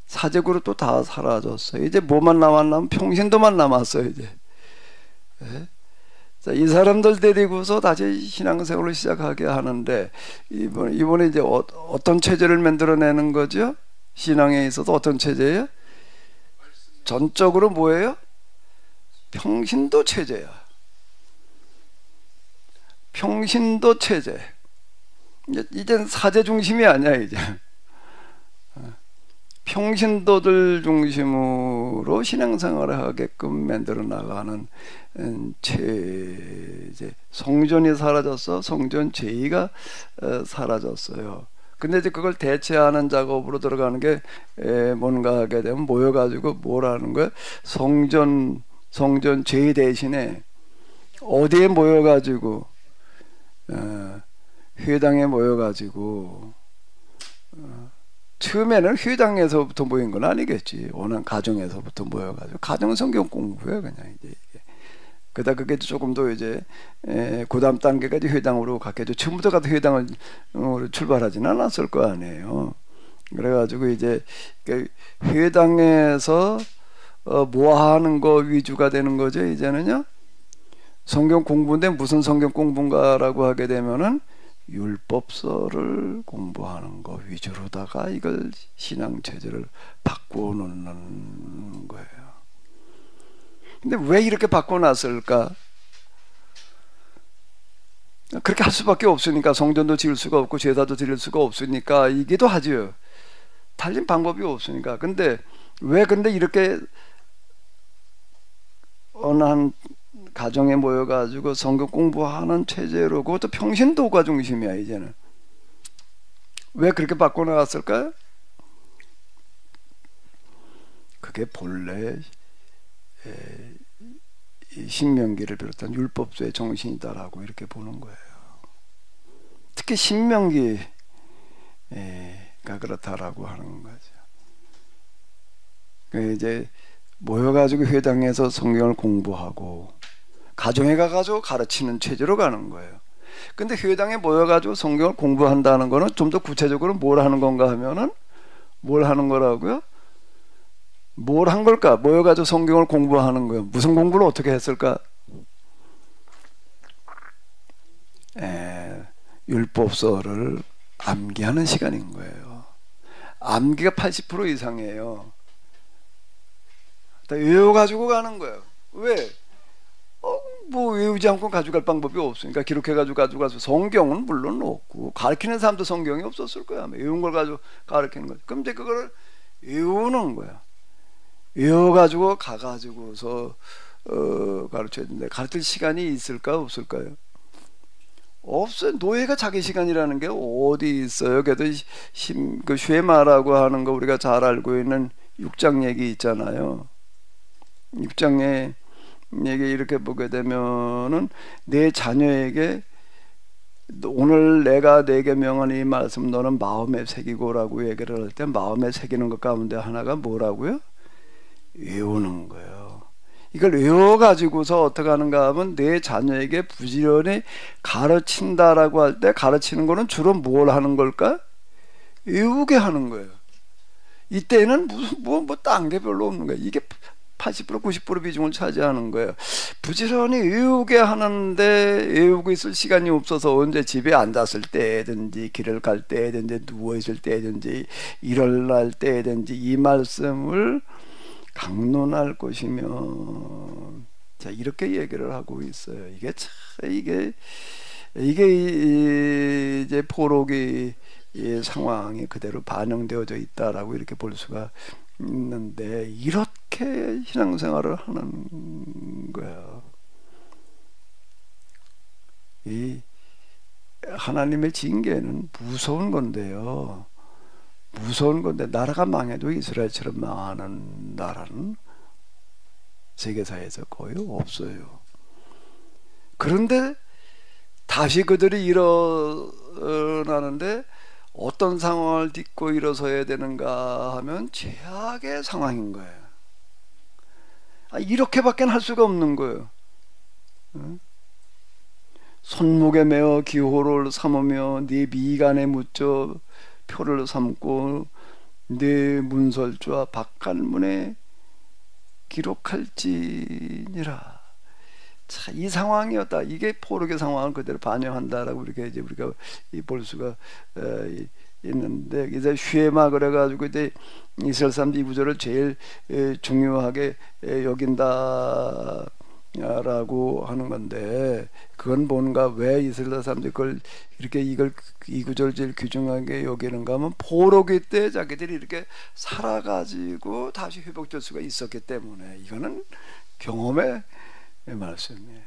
사제 그룹도 다 사라졌어요. 이제 뭐만 남았냐면 평신도만 남았어요. 이제. 네? 자, 이 사람들 데리고서 다시 신앙생활을 시작하게 하는데 이번에 이제 어떤 체제를 만들어내는 거죠? 신앙에 있어서 어떤 체제예요? 전적으로 뭐예요? 평신도 체제야. 평신도 체제. 이젠 사제 중심이 아니야 이제. 평신도들 중심으로 신앙생활을 하게끔 만들어 나가는 체제. 성전이 사라졌어. 성전 제의가 사라졌어요. 근데 이제 그걸 대체하는 작업으로 들어가는 게 뭔가 하게 되면 모여가지고 뭘 하는 거야? 성전 제의 대신에 어디에 모여가지고 회당에 모여가지고 처음에는 회당에서부터 모인 건 아니겠지. 오는 가정에서부터 모여가지고 가정 성경 공부야 그냥 이제 이게. 그다 그게 조금 더 이제 그다음 단계까지 회당으로 갔겠죠. 처음부터 가도 회당을 출발하지는 않았을 거 아니에요. 그래가지고 이제 회당에서 뭐 하는 거 위주가 되는 거죠. 이제는요. 성경 공부인데 무슨 성경 공부인가라고 하게 되면은 율법서를 공부하는 거 위주로다가 이걸 신앙 체제를 바꾸어 놓는 거예요. 근데 왜 이렇게 바꿔놨을까? 그렇게 할 수밖에 없으니까. 성전도 지을 수가 없고 제사도 드릴 수가 없으니까 이기도 하죠. 달린 방법이 없으니까. 근데 왜 이렇게 어느 한 가정에 모여가지고 성경 공부하는 체제로, 그것도 평신도가 중심이야 이제는. 왜 그렇게 바꿔놨을까요? 그게 본래 이 신명기를 비롯한 율법서의 정신이다라고 이렇게 보는 거예요. 특히 신명기가 그렇다라고 하는 거죠. 이제 모여가지고 회당에서 성경을 공부하고 가정에 가가지고 가르치는 체제로 가는 거예요. 근데 회당에 모여가지고 성경을 공부한다는 거는 좀 더 구체적으로 뭘 하는 건가 하면은, 뭘 하는 거라고요? 뭘 한 걸까? 모여가지고 성경을 공부하는 거예요. 무슨 공부를 어떻게 했을까? 율법서를 암기하는 시간인 거예요. 암기가 80% 이상이에요. 다 외워가지고 가는 거예요. 왜? 뭐 외우지 않고 가져갈 방법이 없으니까 기록해가지고 가져가서. 성경은 물론 없고 가르치는 사람도 성경이 없었을 거야. 외운 걸 가지고 가르치는 거죠. 그럼 이제 그거를 외우는 거야. 외워가지고 가가지고서 가르쳐야 되는데, 가르칠 시간이 있을까 없을까요? 없어요. 노예가 자기 시간이라는 게 어디 있어요? 그래도 그 쉐마라고 하는 거 우리가 잘 알고 있는 6장 얘기 있잖아요. 6장에 얘기 이렇게 보게 되면은, 내 자녀에게 오늘 내가 내게 명한 이 말씀 너는 마음에 새기고라고 얘기를 할 때, 마음에 새기는 것 가운데 하나가 뭐라고요? 외우는 거예요. 이걸 외워가지고서 어떻게 하는가 하면, 내 자녀에게 부지런히 가르친다라고 할 때, 가르치는 거는 주로 뭘 하는 걸까? 외우게 하는 거예요. 이때는 무슨 딴 게 별로 없는 거예요. 이게 80% 90% 비중을 차지하는 거예요. 부지런히 외우게 하는데 외우고 있을 시간이 없어서 언제 집에 앉았을 때든지, 길을 갈 때든지, 누워있을 때든지, 일어날 때든지 이 말씀을 강론할 것이면, 자, 이렇게 얘기를 하고 있어요. 이게 이제 포로기 상황이 그대로 반영되어져 있다라고 이렇게 볼 수가 있는데, 이렇게 신앙생활을 하는 거예요. 이 하나님의 징계는 무서운 건데요. 무서운 건데, 나라가 망해도 이스라엘처럼 망하는 나라는 세계사에서 거의 없어요. 그런데 다시 그들이 일어나는데 어떤 상황을 딛고 일어서야 되는가 하면 최악의 상황인 거예요. 이렇게밖에 할 수가 없는 거예요. 손목에 매어 기호를 삼으며 네 미간에 묻혀 표를 삼고 네 문설주와 바깥문에 기록할지니라. 자, 이 상황이었다. 이게 포로의 상황을 그대로 반영한다라고 이렇게 이제 우리가 볼 수가 있는데, 이제 쉐마 그래가지고 이제 이스라엘 사람들 이 구절을 제일 중요하게 여긴다라고 하는 건데, 그건 뭔가, 왜 이스라엘 사람들이 그걸 이렇게 이 구절 제일 귀중하게 여기는가 하면, 포로기 때 자기들이 이렇게 살아가지고 다시 회복될 수가 있었기 때문에. 이거는 경험의 말씀이에요.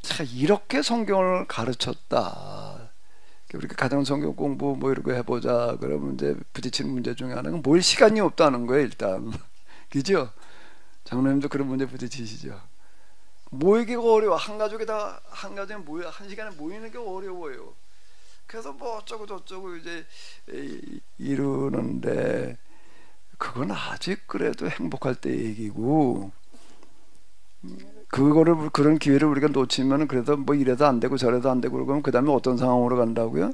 자, 이렇게 성경을 가르쳤다. 우리가 가정 성경 공부 뭐 이렇게 해보자 그러면 이제 부딪히는 문제 중에 하나는 뭘 시간이 없다는 거예요. 일단 그죠? 장로님도 그런 문제 부딪히시죠. 모이기가 어려워. 한 가족에 모여 한 시간에 모이는 게 어려워요. 그래서 뭐 어쩌고 저쩌고 이제 이루는데, 그건 아직 그래도 행복할 때 얘기고, 그거를 그런 기회를 우리가 놓치면은 그래도 뭐 이래도 안 되고 저래도 안 되고 그러면 그 다음에 어떤 상황으로 간다고요?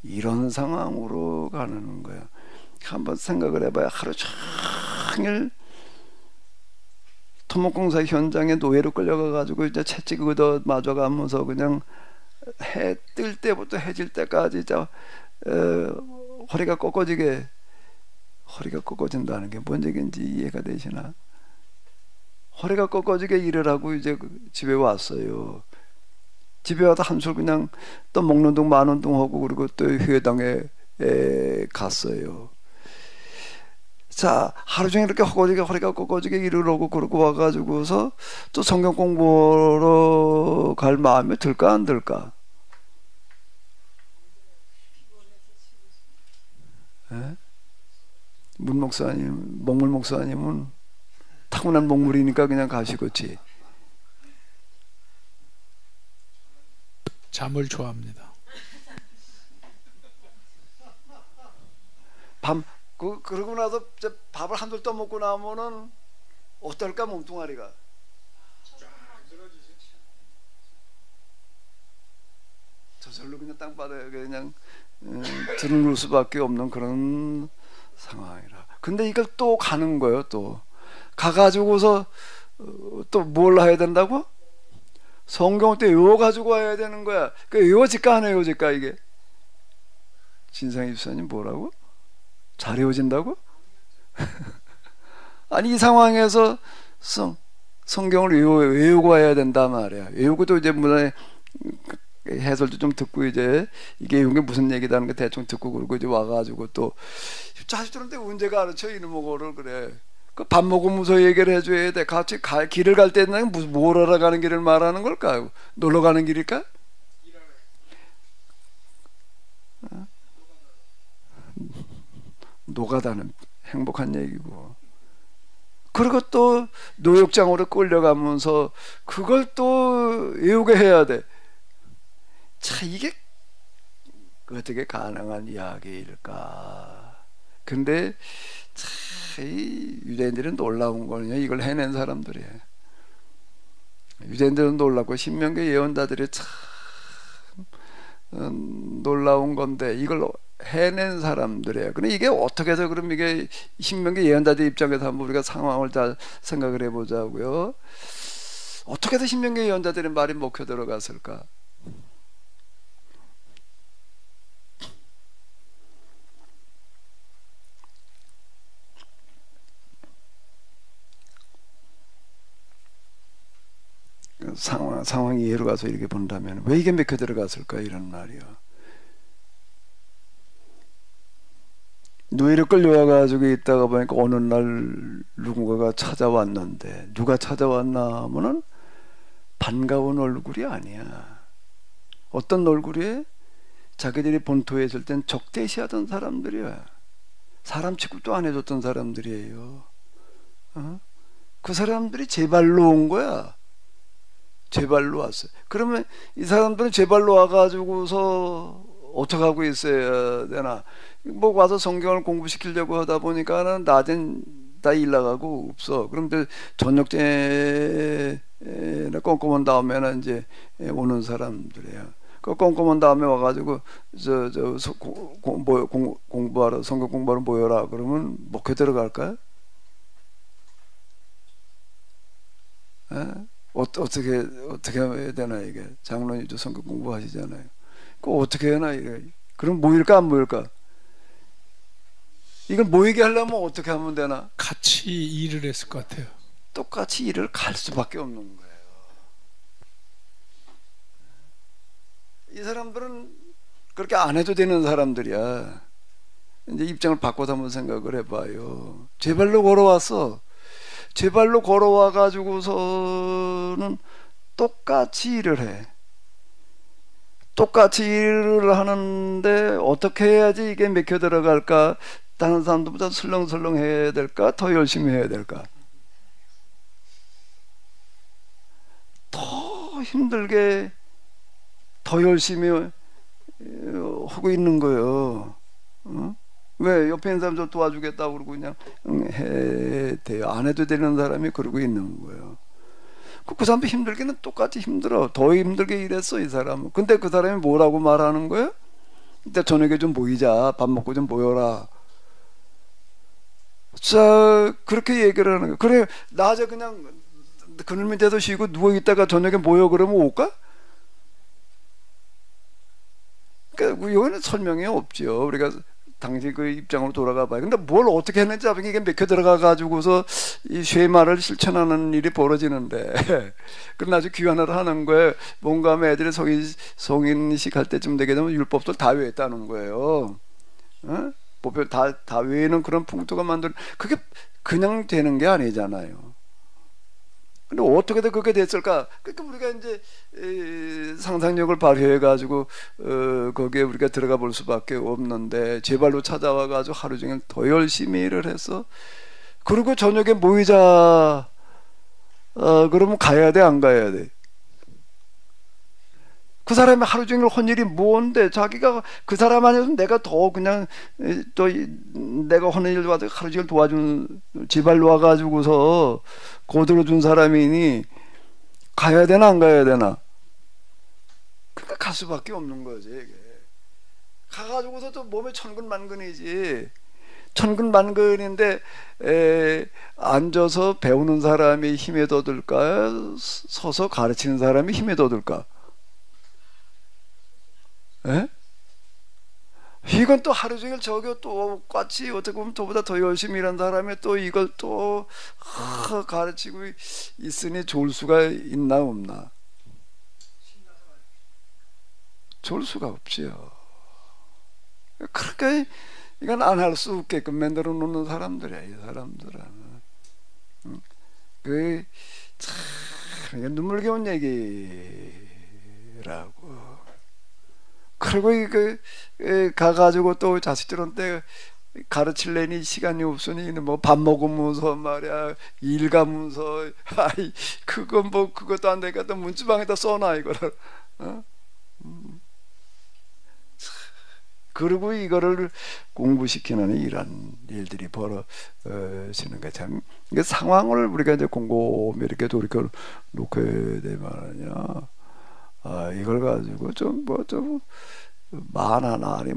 이런 상황으로 가는 거예요. 한번 생각을 해봐요. 하루 종일 토목공사 현장에 노예로 끌려가가지고 이제 채찍 얻어 맞아가면서 그냥 해 뜰 때부터 해질 때까지 허리가 꺾어진다는 게 뭔 얘기인지 이해가 되시나? 허리가 꺾어지게 일을 하고 이제 집에 왔어요. 집에 와서 한술 그냥 또 먹는 둥 마는 둥 하고 그리고 또 회당에 갔어요. 자, 하루 종일 이렇게 허리가 꺾어지게 일을 하고 그러고 와가지고서 또 성경 공부하러 갈 마음이 들까 안 들까? 예? 문 목사님, 먹물 목사님은 타고난 먹물이니까 그냥 가시겠지. 잠을 좋아합니다. 그러고 나서 밥을 한둘 떠먹고 나면은 어떨까 몸뚱아리가. 저절로 그냥 땅바닥에 그냥 드러눌 수밖에 없는 그런 상황이라. 근데 이걸 또 가는 거예요. 또 가가지고서 또 뭘 해야 된다고? 성경을 또 외워가지고 와야 되는 거야. 그 외워질까 안 외워질까 이게? 진상희 집사님 뭐라고? 잘 외워진다고? 아니 이 상황에서 성경을 외우고 와야 된단 말이야. 외우고도 이제 문화의 해설도 좀 듣고 이제 이게 무슨 얘기다는 거 대충 듣고 그러고 이제 와가지고 또 자식들한테 언제 가르쳐 이놈의 그래. 그 밥 먹으면서 얘기를 해줘야 돼. 같이 길을 갈 때는 무슨 뭘 하러 가는 길을 말하는 걸까? 놀러 가는 길일까? 노가다는 행복한 얘기고. 그리고 또 노역장으로 끌려가면서 그걸 또 외우게 해야 돼. 참 이게 어떻게 가능한 이야기일까? 근데 참 이 유대인들은 놀라운 거냐? 이걸 해낸 사람들이에요. 유대인들은 놀랍고 신명기 예언자들이 참 놀라운 건데 이걸 해낸 사람들이에요. 근데 이게 어떻게 해서 그럼 이게 신명기 예언자들 입장에서 한번 우리가 상황을 잘 생각을 해보자고요. 어떻게 해서 신명기 예언자들의 말이 먹혀 들어갔을까? 상황이 이해로 가서 이렇게 본다면 왜 이게 맥혀 들어갔을까 이런 말이요. 노예를 끌려와 가지고 있다가 보니까 어느 날 누군가가 찾아왔는데 누가 찾아왔나 하면은 반가운 얼굴이 아니야. 어떤 얼굴이에? 자기들이 본토에 있을 땐 적대시하던 사람들이야. 사람 취급도 안 해줬던 사람들이에요. 그 사람들이 제 발로 온 거야. 제 발로 왔어요. 그러면 이 사람들은 제 발로 와가지고서 어떻게 하고 있어야 되나? 뭐 와서 성경을 공부시키려고 하다 보니까는 낮엔 다 일 나가고 없어. 그럼 저녁 때에 꼼꼼한 다음에는 이제 오는 사람들이에요. 그 꼼꼼한 다음에 와가지고 공부하러 성경 공부하러 모여라. 그러면 목회 들어갈까요? 에? 어떻게 해야 되나 이게? 장로님도 성경 공부하시잖아요. 그거 어떻게 해나 이래? 그럼 모일까 안 모일까? 이걸 모이게 하려면 어떻게 하면 되나? 같이 일을 했을 것 같아요. 똑같이 일을 갈 수밖에 없는 거예요. 이 사람들은 그렇게 안 해도 되는 사람들이야. 이제 입장을 바꿔서 한번 생각을 해봐요. 제 발로 걸어왔어. 제 발로 걸어와 가지고서는 똑같이 일을 해. 똑같이 일을 하는데 어떻게 해야지 이게 맥혀 들어갈까? 다른 사람들보다 설렁설렁 해야 될까? 더 열심히 해야 될까? 더 힘들게 더 열심히 하고 있는 거예요. 왜 옆에 있는 사람 좀 도와주겠다고 그러고 그냥 해야 돼요. 안 해도 되는 사람이 그러고 있는 거예요. 그 사람도 힘들기는 똑같이 힘들어. 더 힘들게 일했어 이 사람은. 근데 그 사람이 뭐라고 말하는 거야? 이따 저녁에 좀 모이자. 밥 먹고 좀 모여라. 자, 그렇게 얘기를 하는 거야. 그래, 낮에 그냥 그늘 밑에서 쉬고 누워있다가 저녁에 모여 그러면 올까? 그러니까 이거는 설명이 없죠. 우리가 당시 그 입장으로 돌아가 봐요. 근데 뭘 어떻게 했는지 이게 맥혀 들어가 가지고서 이 쉐마를 실천하는 일이 벌어지는데 그런 아주 귀한 일을 하는 거예요. 뭔가 하면 애들이 성인식 할 때쯤 되게 되면 율법들 다 외웠다는 거예요. 어? 법을 다 외우는 그런 풍토가 만드는, 그게 그냥 되는 게 아니잖아요. 근데 어떻게 그렇게 됐을까? 그러니까 우리가 이제 상상력을 발휘해 가지고 거기에 우리가 들어가 볼 수밖에 없는데, 제발로 찾아와 가지고 하루 종일 더 열심히 일을 해서, 그리고 저녁에 모이자 그러면 가야 돼, 안 가야 돼? 그 사람이 하루 종일 한 일이 뭔데, 자기가 그 사람 아니었으면 내가 더 그냥 또 내가 하는 일 와서 하루 종일 도와준, 제발 와가지고서 거들어준 사람이니 가야 되나 안 가야 되나? 그러니까 갈 수밖에 없는 거지. 이게 가가지고서 또 몸에 천근만근이지. 천근만근인데 앉아서 배우는 사람이 힘에 더 들까, 서서 가르치는 사람이 힘에 더 들까? 에? 이건 또 하루 종일 저기 또 같이 어떻게 보면 저보다 더 열심히 일한 사람이 또 이걸 또 가르치고 있으니 좋을 수가 있나 없나? 좋을 수가 없지요. 그러니까 이건 안 할 수 없게끔 만들어 놓는 사람들이야, 이 사람들은. 그 참 눈물겨운 얘기라고. 그리고 가가지고 또 자식들한테 가르칠래니 시간이 없으니 뭐 밥 먹으면서 말이야, 일 가면서, 아이 그건 뭐 그것도 안 되니까 또 문지방에다 써놔 이거를. 어? 그리고 이거를 공부시키는 이런 일들이 벌어지는 게 참, 이게 상황을 우리가 이제 곰곰이 이렇게 돌이켜 놓게 되면요, 이걸 가지고 좀 만화나 아니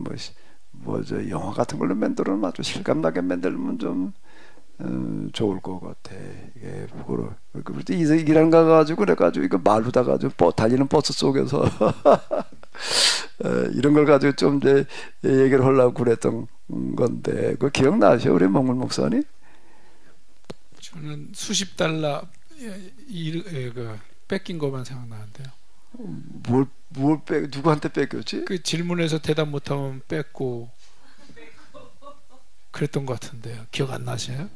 저 영화 같은 걸로 만들어면 아주 실감나게 만들면 좀 좋을 것 같아. 이게 부끄러. 그때 이란 가가지고 그래가지고 이거 말로 다 가지고 달리는 버스 속에서 이런 걸 가지고 좀 이제 얘기를 하려고 그랬던 건데, 그 기억나죠, 우리 몽골 목사님? 저는 수십 달러 뺏긴 것만 생각나는데요. 누구한테 뺏겼지? 그 질문에서 대답 못하면 뺏고 그랬던 것 같은데요. 기억 안 나세요?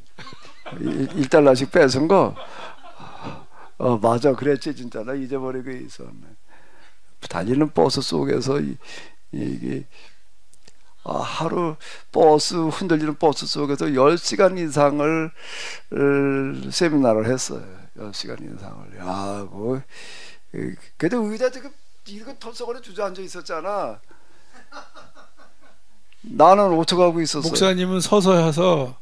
1달러씩 뺏은 거? 맞아, 그랬지. 진짜 나 잊어버리고 있었네. 달리는 버스 속에서 이게 하루 흔들리는 버스 속에서 10시간 이상을 세미나를 했어요. 10시간 이상을. 야, 뭐 그래도 의자 지금 이거 털썩거려 주저앉아 있었잖아. 나는 어떡하고 있었어. 목사님은 서서 해서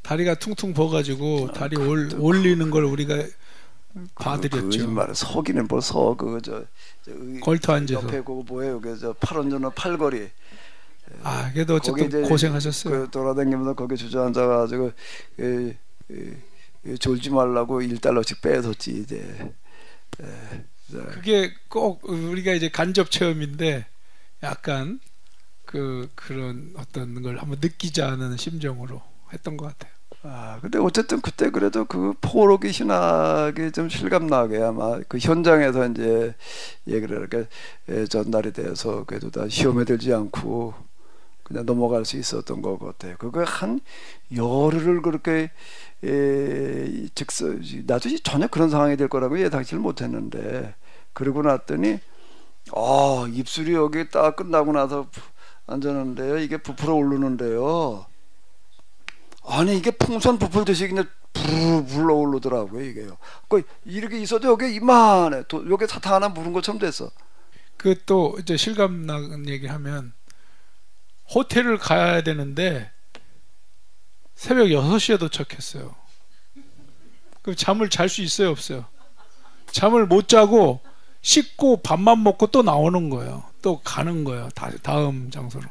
다리가 퉁퉁 버가지고 다리 올리는 걸 우리가 봐드렸죠. 거짓말, 서기는 뭐 서, 걸터 앉아서 옆에 그거 뭐예요? 팔 얹는 팔걸이. 그래도 어쨌든 고생하셨어요. 돌아다니면서 거기 주저앉아가지고 졸지 말라고 1달러씩 뺏었지 이제. 그게 꼭 우리가 이제 간접 체험인데, 약간 그런 어떤 걸 한번 느끼자는 심정으로 했던 것 같아요. 근데 어쨌든 그때 그래도 그 포로기 신학이 좀 실감나게 아마 그 현장에서 이제 얘기를 이렇게 전달이 돼서 그래도 다 시험에 들지 않고 그냥 넘어갈 수 있었던 것 같아요. 그거 한 열흘을 그렇게 나도 전혀 그런 상황이 될 거라고 예상치를 못했는데, 그러고 났더니 입술이 여기 딱 끝나고 나서 앉았는데요, 이게 부풀어 오르는데요. 아니 이게 풍선 부풀듯이 그냥 불러 오르더라고요 이게요. 이렇게 있어도 여기 이만해. 여기 사탕 하나 물은 것처럼 됐어. 그 또 이제 실감나는 얘기하면, 호텔을 가야 되는데 새벽 6시에 도착했어요. 그럼 잠을 잘 수 있어요, 없어요? 잠을 못 자고 씻고 밥만 먹고 또 나오는 거예요. 또 가는 거예요. 다음 장소로.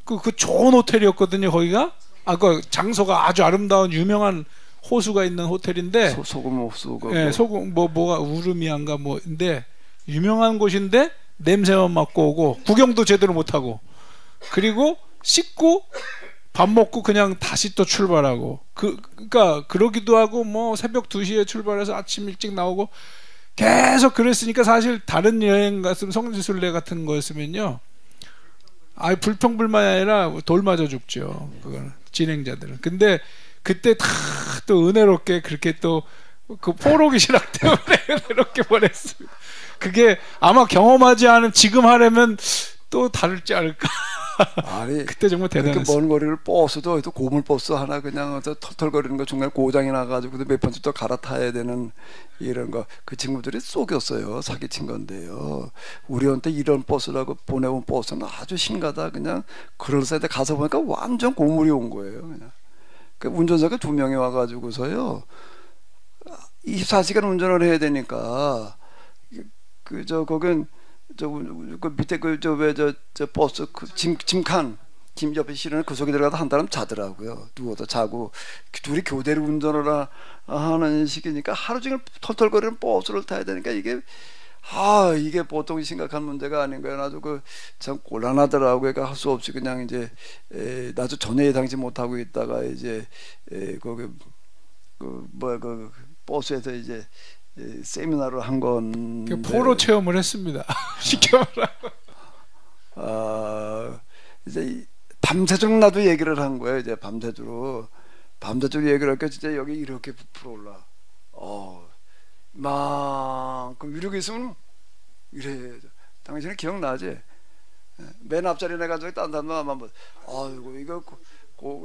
그 좋은 호텔이었거든요. 거기가. 그 장소가 아주 아름다운 유명한 호수가 있는 호텔인데 소금 호수가 네, 소금 뭐가 우르미안가 뭐인데 유명한 곳인데 냄새만 맡고 오고 구경도 제대로 못 하고 그리고 씻고 밥 먹고 그냥 다시 또 출발하고 그러니까 그러기도 하고 뭐 새벽 2시에 출발해서 아침 일찍 나오고 계속 그랬으니까 사실 다른 여행 갔으면 성지순례 같은 거였으면요 불평불만이 아니라 돌 맞아 죽죠. 그거는 진행자들은. 근데 그때 다 또 은혜롭게 그렇게 또 그 포로기 신학 때문에 은혜롭게 보냈습니다. 그게 아마 경험하지 않은 지금 하려면 또 다를지 않을까. 아니 그때 정말 대단했어요. 그렇게 먼 거리를 버스도 고물 버스 하나 그냥 털털거리는 거 중간에 고장이 나가지고 몇 번째 또 갈아타야 되는 이런 거 그 친구들이 속였어요. 사기친 건데요. 우리한테 이런 버스라고 보내온 버스는 아주 심가다 그냥 그럴싸한데 가서 보니까 완전 고물이 온 거예요. 그냥 그 운전사가 2명이 와가지고서요 24시간 운전을 해야 되니까 거긴 그 밑에 저 버스 짐칸 짐 옆에 실으는 그 속에 들어가서 한 사람 자더라고요. 누워서 자고 둘이 교대로 운전을 하는 식이니까 하루 종일 털털거리는 버스를 타야 되니까 이게 보통 심각한 문제가 아닌 거예요. 아주 참 곤란하더라고요. 그러니까 할 수 없이 그냥 이제 나도 전혀 예상치 못하고 있다가 이제 버스에서 이제 세미나를 한 건데 포로 체험을 했습니다. 시켜봐라. 이제 밤새도록 나도 얘기를 한 거예요. 이제 밤새도록 얘기를 하니까 진짜 여기 이렇게 부풀어 올라. 그 위력이 있으면 이래. 당신은 기억나지? 맨 앞자리 내가지고 딴 사람만 뭐, 아이고 이거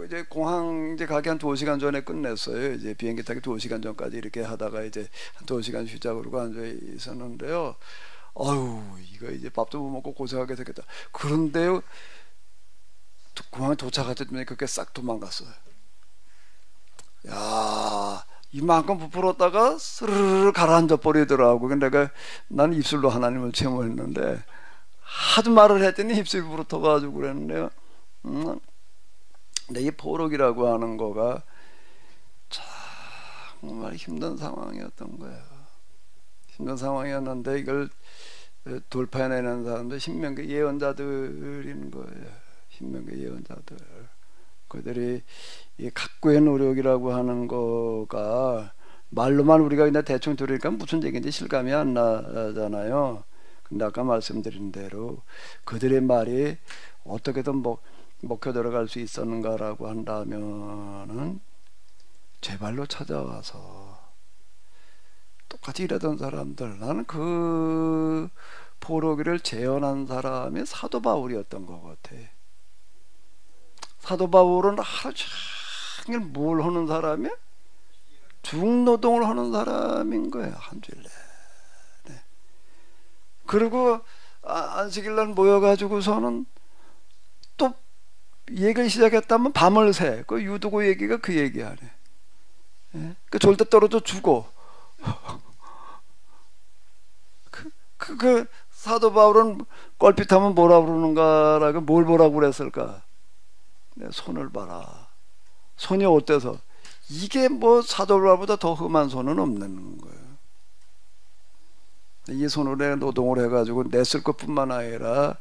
이제 공항 이제 가기 한 2시간 전에 끝냈어요. 이제 비행기 타기 2시간 전까지 이렇게 하다가 이제 한 2시간 쉬자 그러고 앉아 있었는데요. 이거 이제 밥도 못 먹고 고생하게 됐겠다. 그런데요, 공항에 도착할 때쯤에 그렇게 싹 도망갔어요. 야, 이만큼 부풀었다가 스르르 가라앉아 버리더라고. 근데 난 입술로 하나님을 체험했는데 하도 말을 했더니 입술이 부러터가지고 그랬는데요. 근데 이 포록이라고 하는 거가 정말 힘든 상황이었던 거예요. 힘든 상황이었는데 이걸 돌파해내는 사람들 신명기 예언자들인 거예요. 신명기 예언자들. 그들이 이 각고의 노력이라고 하는 거가 말로만 우리가 그냥 대충 들으니까 무슨 얘기인지 실감이 안 나잖아요. 근데 아까 말씀드린 대로 그들의 말이 어떻게든 먹혀 들어갈 수 있었는가라고 한다면은 제발로 찾아와서 똑같이 일하던 사람들, 나는 그 포로기를 재현한 사람이 사도 바울이었던 것 같아. 사도 바울은 하루 종일 뭘 하는 사람이야? 중노동을 하는 사람인 거예요. 한 주일 내내. 그리고 안식일날 모여가지고서는 또 얘기를 시작했다면 밤을 새. 그 유두고 얘기가 그 얘기하네. 예? 그 졸대 떨어져 죽어. 그 사도 바울은 껄핏하면 뭐라 그러는가라고 뭘 보라고 그랬을까? 내 손을 봐라. 손이 어때서? 이게 뭐 사도 바울보다 더 험한 손은 없는 거예요. 이 손으로 내가 노동을 해가지고 내 쓸 것뿐만 아니라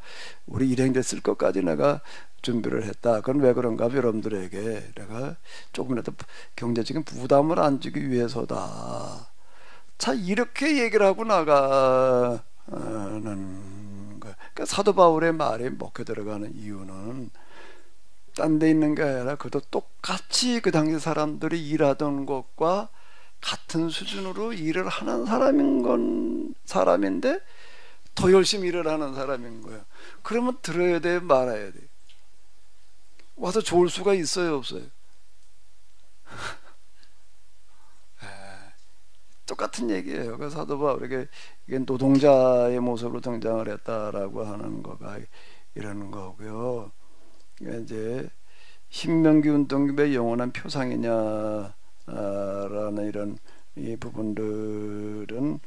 우리 일행들 쓸 것까지 내가 준비를 했다. 그건 왜 그런가? 여러분들에게 내가 조금이라도 경제적인 부담을 안 주기 위해서다. 자, 이렇게 얘기를 하고 나가는 거야. 그러니까 사도 바울의 말이 먹혀 들어가는 이유는 딴 데 있는 게 아니라 그도 똑같이 그 당시 사람들이 일하던 것과 같은 수준으로 일을 하는 사람인데 더 열심히 일을 하는 사람인 거예요. 그러면 들어야 돼, 말아야 돼. 와서 좋을 수가 있어요, 없어요? 똑같은 얘기예요. 그 사도 바울에게 이게 노동자의 모습으로 등장을 했다라고 하는 거가 이런 거고요. 이제 신명기 운동의 영원한 표상이냐라는 이런 이 부분들은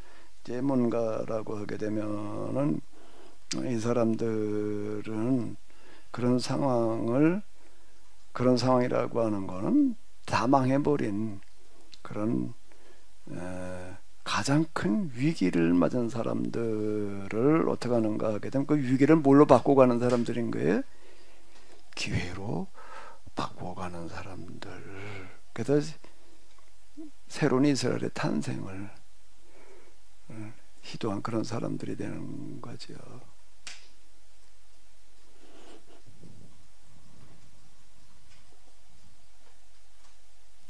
제문가라고 하게 되면은 이 사람들은 그런 상황이라고 하는 거는 다 망해버린 그런 가장 큰 위기를 맞은 사람들을 어떻게 하는가 하게 되면 그 위기를 뭘로 바꿔가는 사람들인 거예요? 기회로 바꿔가는 사람들. 그래서 새로운 이스라엘의 탄생을 희도한 그런 사람들이 되는 거죠.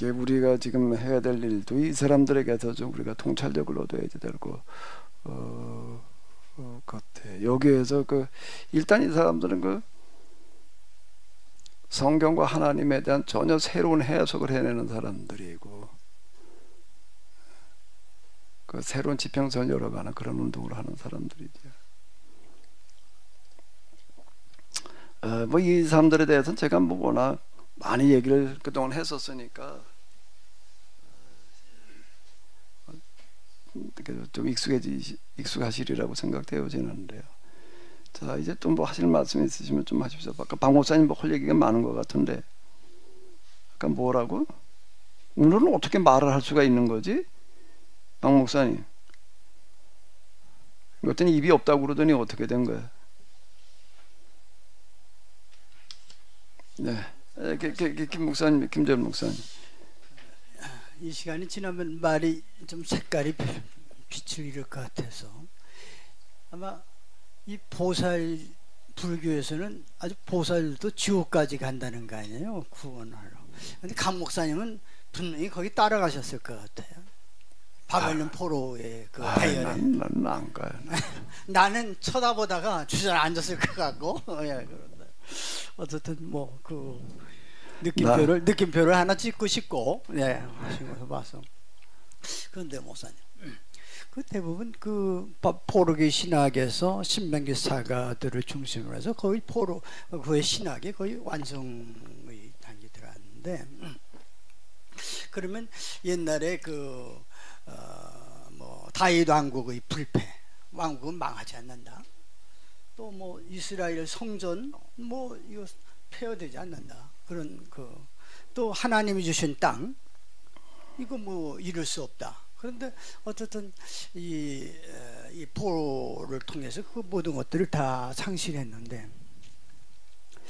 우리가 지금 해야 될 일도 이 사람들에게서 좀 우리가 통찰력을 얻어야 되고 같아. 여기에서 일단 이 사람들은 성경과 하나님에 대한 전혀 새로운 해석을 해내는 사람들이고 새로운 지평선을 열어가는 그런 운동을 하는 사람들이죠. 뭐 이 사람들에 대해서는 제가 뭐 워낙 많이 얘기를 그동안 했었으니까 좀 익숙하시리라고 생각되어지는데요. 자, 이제 또 뭐 하실 말씀 있으시면 좀 하십시오. 아까 박 목사님 뭐 할 얘기가 많은 것 같은데 아까 뭐라고? 오늘은 어떻게 말을 할 수가 있는 거지? 박 목사님 그랬더니 입이 없다고 그러더니 어떻게 된 거야? 네, 김 목사님, 김재원 목사님. 이 시간이 지나면 말이 좀 색깔이 빛을 잃을 것 같아서 아마 이 보살 불교에서는 아주 보살도 지옥까지 간다는 거 아니에요? 구원하러. 근데 강 목사님은 분명히 거기 따라가셨을 것 같아요. 바벨론 포로의 그 대열에. 나는 안 가요. 나는 쳐다보다가 주저앉았을 것 같고. 예, 그런데 어쨌든 뭐 그 느낌표를 하나 찍고 싶고, 예, 하신 것을 봐서. 그런데 목사님, 그 대부분 그 포로기 신학에서 신명기 사가들을 중심으로 해서 거의 그의 신학이 거의 완성의 단계 들어갔는데, 그러면 옛날에 뭐 다윗 왕국의 불패, 왕국은 망하지 않는다. 또 뭐 이스라엘 성전 뭐 이거 폐허되지 않는다. 그런 또 하나님이 주신 땅 이거 뭐 잃을 수 없다. 그런데 어쨌든 이 포로를 통해서 그 모든 것들을 다 상실했는데,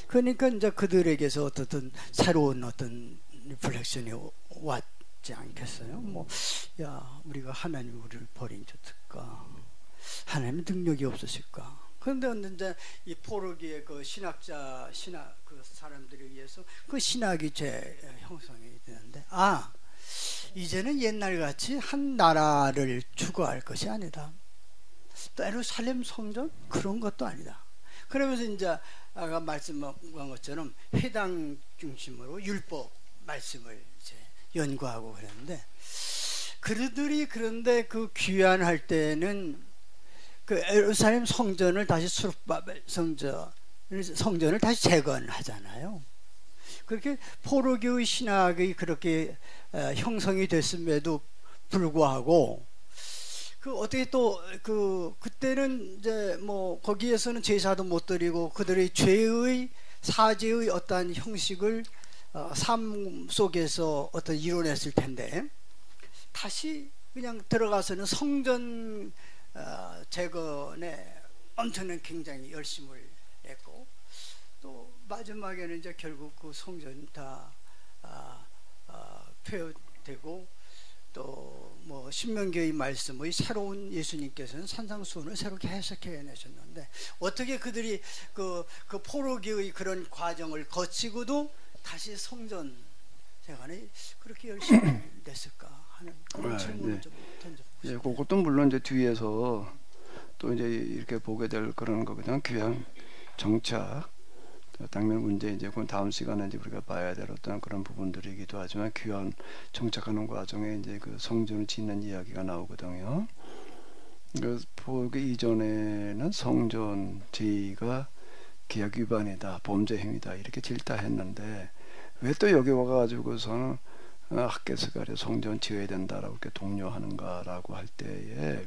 그러니까 이제 그들에게서 어쨌든 새로운 어떤 리플렉션이 왔지 않겠어요? 뭐, 야, 우리가 하나님이 우리를 버린 지 어떨까? 하나님의 능력이 없으실까? 그런데 이제 이 포로기의 그 신학 그 사람들에 의해서 그 신학이 형성이 되는데, 이제는 옛날같이 한 나라를 추구할 것이 아니다. 또 예루살렘 성전 그런 것도 아니다. 그러면서 이제 아까 말씀한 것처럼 회당 중심으로 율법 말씀을 이제 연구하고 그랬는데, 그런데 그 귀환할 때는 그 예루살렘 성전을 다시 성전을 다시 재건하잖아요. 그렇게 포로교의 신학이 그렇게 형성이 됐음에도 불구하고 어떻게 또 그때는 이제 뭐 거기에서는 제사도 못 드리고 그들의 사죄의 어떤 형식을 삶 속에서 어떤 이뤄냈을 텐데, 다시 그냥 들어가서는 성전 재건에 엄청난 굉장히 열심을 했고, 또 마지막에는 이제 결국 그 성전 다 폐허되고, 또 뭐 신명기의 말씀의 새로운 예수님께서는 산상수훈을 새롭게 해석해 내셨는데, 어떻게 그들이 그 포로기의 그런 과정을 거치고도 다시 성전 재건이 그렇게 열심히 됐을까 하는 그런 질문을 좀 던져보겠습니다. 예, 그것도 물론 이제 뒤에서 또 이제 이렇게 보게 될 그런 거거든요. 귀환 정착 당면 문제, 이제 그 다음 시간에 이제 우리가 봐야 될 어떤 그런 부분들이기도 하지만, 귀환 정착하는 과정에 이제 그 성전을 짓는 이야기가 나오거든요. 보기 이전에는 성전 제의가 계약 위반이다, 범죄 행위다 이렇게 질타했는데, 왜 또 여기 와가지고서는 학개서가래 성전 지어야 된다라고 이렇게 독려하는가라고 할 때에,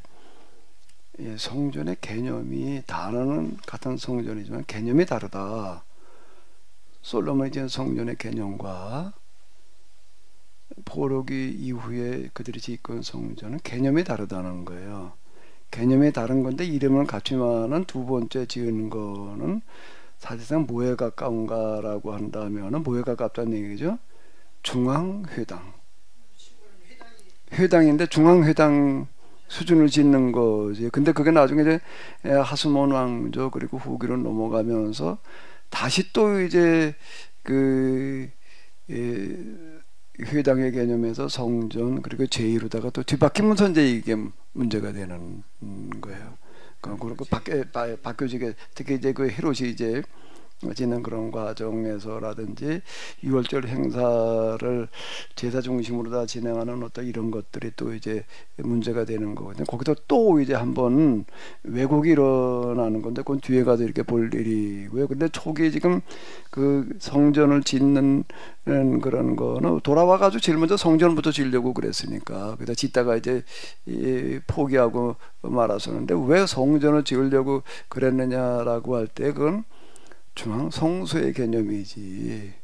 성전의 개념이 단어는 같은 성전이지만 개념이 다르다. 솔로몬이 지은 성전의 개념과 포로기 이후에 그들이 짓고 성전은 개념이 다르다는 거예요. 개념이 다른 건데 이름을 갖추면은 두 번째 지은 거는 사실상 뭐에 가까운가라고 한다면은 뭐에 가깝다는 얘기죠. 중앙회당. 회당인데 중앙회당 수준을 짓는 거지. 근데 그게 나중에 이제 하스몬 왕조 그리고 후기로 넘어가면서 다시 또 이제 그 회당의 개념에서 성전 그리고 제2로다가 또 뒤바뀌면서 이제 이게 문제가 되는 거예요. 그리고 바뀌어지게 특히 이제 그 헤롯이 이제 지는 그런 과정에서라든지 6월절 행사를 제사 중심으로 다 진행하는 어떤 이런 것들이 또 이제 문제가 되는 거거든요. 거기서 또 이제 한번 왜곡이 일어나는 건데 그건 뒤에 가서 이렇게 볼 일이고요. 근데 초기에 지금 그 성전을 짓는 그런 거는 돌아와가지고 제일 먼저 성전부터 지으려고 그랬으니까 그다 짓다가 이제 포기하고 말았었는데 왜 성전을 지으려고 그랬느냐라고 할 때 그건 중앙 성소의 개념이지.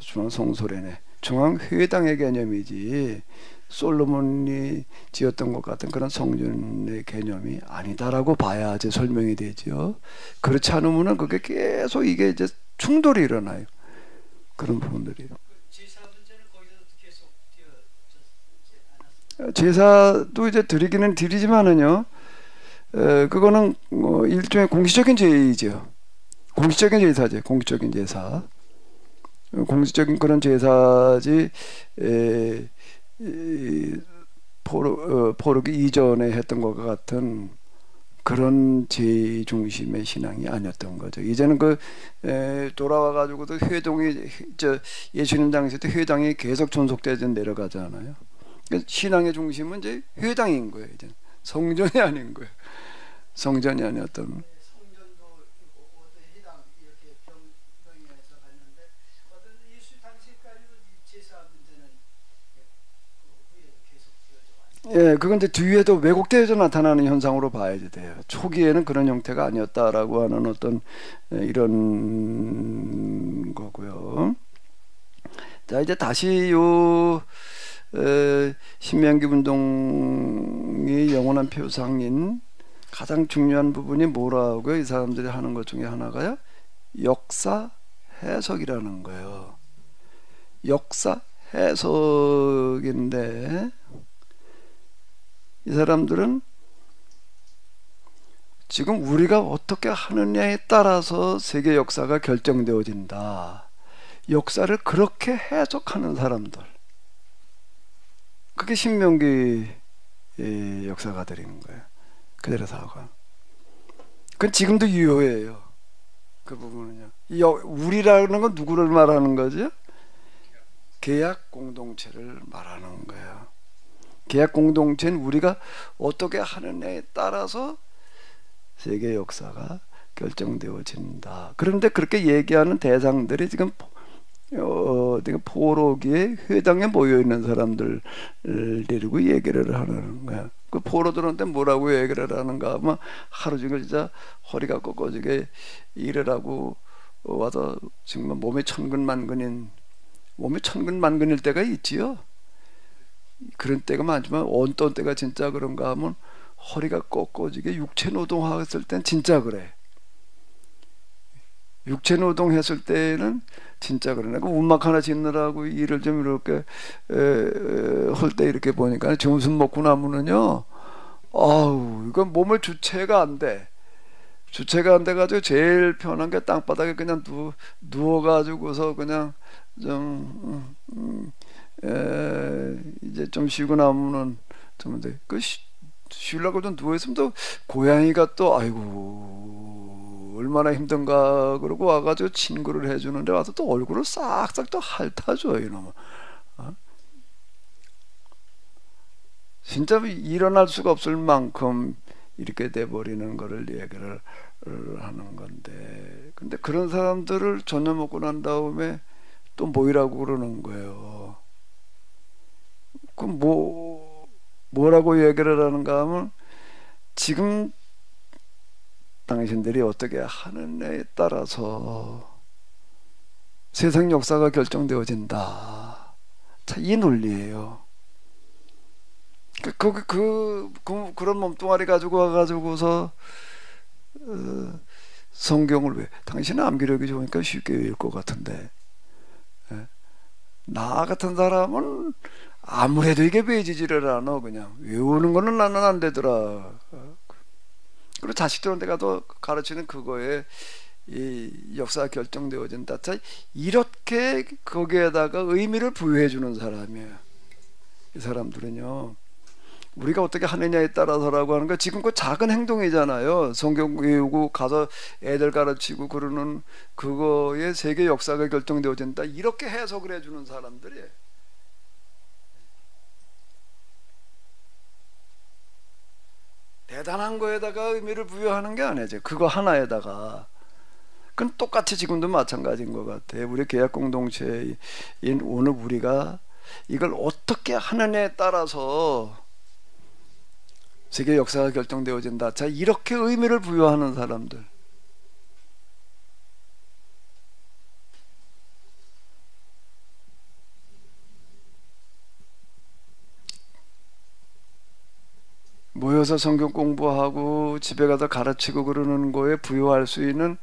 중앙 성소래네. 중앙 회당의 개념이지. 솔로몬이 지었던 것 같은 그런 성전의 개념이 아니다라고 봐야지 설명이 되죠. 그렇지 않으면은 그게 계속 이게 이제 충돌이 일어나요. 그런 부분들이. 제사 문제는 거기서 계속 되어지지 않았어요. 제사도 이제 드리기는 드리지만은요. 그거는 일종의 공식적인 제의죠. 공식적인 제사죠. 공식적인 제사. 공식적인 그런 제사지. 포로기 이전에 했던 것과 같은 그런 제의 중심의 신앙이 아니었던 거죠. 이제는 그 돌아와 가지고도 회당이 예수님 당시에도 회당이 계속 존속되어 내려가잖아요. 그러니까 신앙의 중심은 이제 회당인 거예요. 이제 성전이 아닌 거예요. 성전이 아니었던. 성전도 어떤 해당 이렇게 병명해서 갔는데 어떤 예수 당시까지도 제사 문제는 후에도 계속 되어져 왔어요. 예, 그건 이제 뒤에도 왜곡되어서 나타나는 현상으로 봐야 돼요. 초기에는 그런 형태가 아니었다라고 하는 어떤 이런 거고요. 자, 이제 다시 요 신명기 운동의 영원한 표상인 가장 중요한 부분이 뭐라고요? 이 사람들이 하는 것 중에 하나가요. 역사 해석이라는 거예요. 역사 해석인데 이 사람들은 지금 우리가 어떻게 하느냐에 따라서 세계 역사가 결정되어진다. 역사를 그렇게 해석하는 사람들. 그게 신명기 역사가들인 거예요. 그대로 사과. 그건 지금도 유효해요. 그 부분은요. 우리라는 건 누구를 말하는 거죠? 계약 공동체를 말하는 거예요. 계약 공동체는 우리가 어떻게 하느냐에 따라서 세계 역사가 결정되어진다. 그런데 그렇게 얘기하는 대상들이 지금 포로기에 회당에 모여 있는 사람들 데리고 얘기를 하는 거야. 그 포로들한테 뭐라고 얘기를 하는가 하면 하루 종일 진짜 허리가 꺾어지게 일을 하고 와서 정말 몸이 천근만근일 때가 있지요. 그런 때가 많지만 어떤 때가 진짜 그런가 하면 허리가 꺾어지게 육체 노동했을 땐 진짜 그래. 육체 노동했을 때는 진짜 그러네. 그 움막 하나 짓느라고 일을 좀 이렇게 할 때 이렇게 보니까 점심 먹고 나면은요, 아우 이건 몸을 주체가 안 돼. 주체가 안 돼가지고 제일 편한 게 땅바닥에 그냥 누워가지고서 그냥 좀 이제 좀 쉬고 나면은 좀 돼. 그 쉬려고 좀 누워 있으면 또 고양이가 또 아이고 얼마나 힘든가 그러고 와가지고 친구를 해주는데 와서 또 얼굴을 싹싹 또 핥아줘 이놈은. 진짜 일어날 수가 없을 만큼 이렇게 돼버리는 거를 얘기를 하는 건데, 근데 그런 사람들을 저녁 먹고 난 다음에 또 뭐이라고 그러는 거예요. 그럼 뭐라고 얘기를 하는가 하면 지금 당신들이 어떻게 하느냐에 따라서 세상 역사가 결정되어진다. 자, 이 논리예요. 그런 몸뚱아리 가지고 와가지고서 성경을 왜 당신은 암기력이 좋으니까 쉽게 외울 것 같은데, 예? 나 같은 사람은 아무래도 이게 외워지지를 않아. 그냥 외우는 거는 나는 안 되더라. 그리고 자식들한테 가도 가르치는 그거에 이 역사가 결정되어진다. 자, 이렇게 거기에다가 의미를 부여해 주는 사람이에요. 이 사람들은요, 우리가 어떻게 하느냐에 따라서라고 하는 거 지금 그 작은 행동이잖아요. 성경 외우고 가서 애들 가르치고 그러는 그거에 세계 역사가 결정되어진다. 이렇게 해석을 해주는 사람들이에요. 대단한 거에다가 의미를 부여하는 게 아니죠. 그거 하나에다가. 그건 똑같이 지금도 마찬가지인 것 같아요. 우리 계약 공동체인 오늘 우리가 이걸 어떻게 하느냐에 따라서 세계 역사가 결정되어진다. 자, 이렇게 의미를 부여하는 사람들. 모여서 성경 공부하고 집에 가서 가르치고 그러는 거에 부여할 수 있는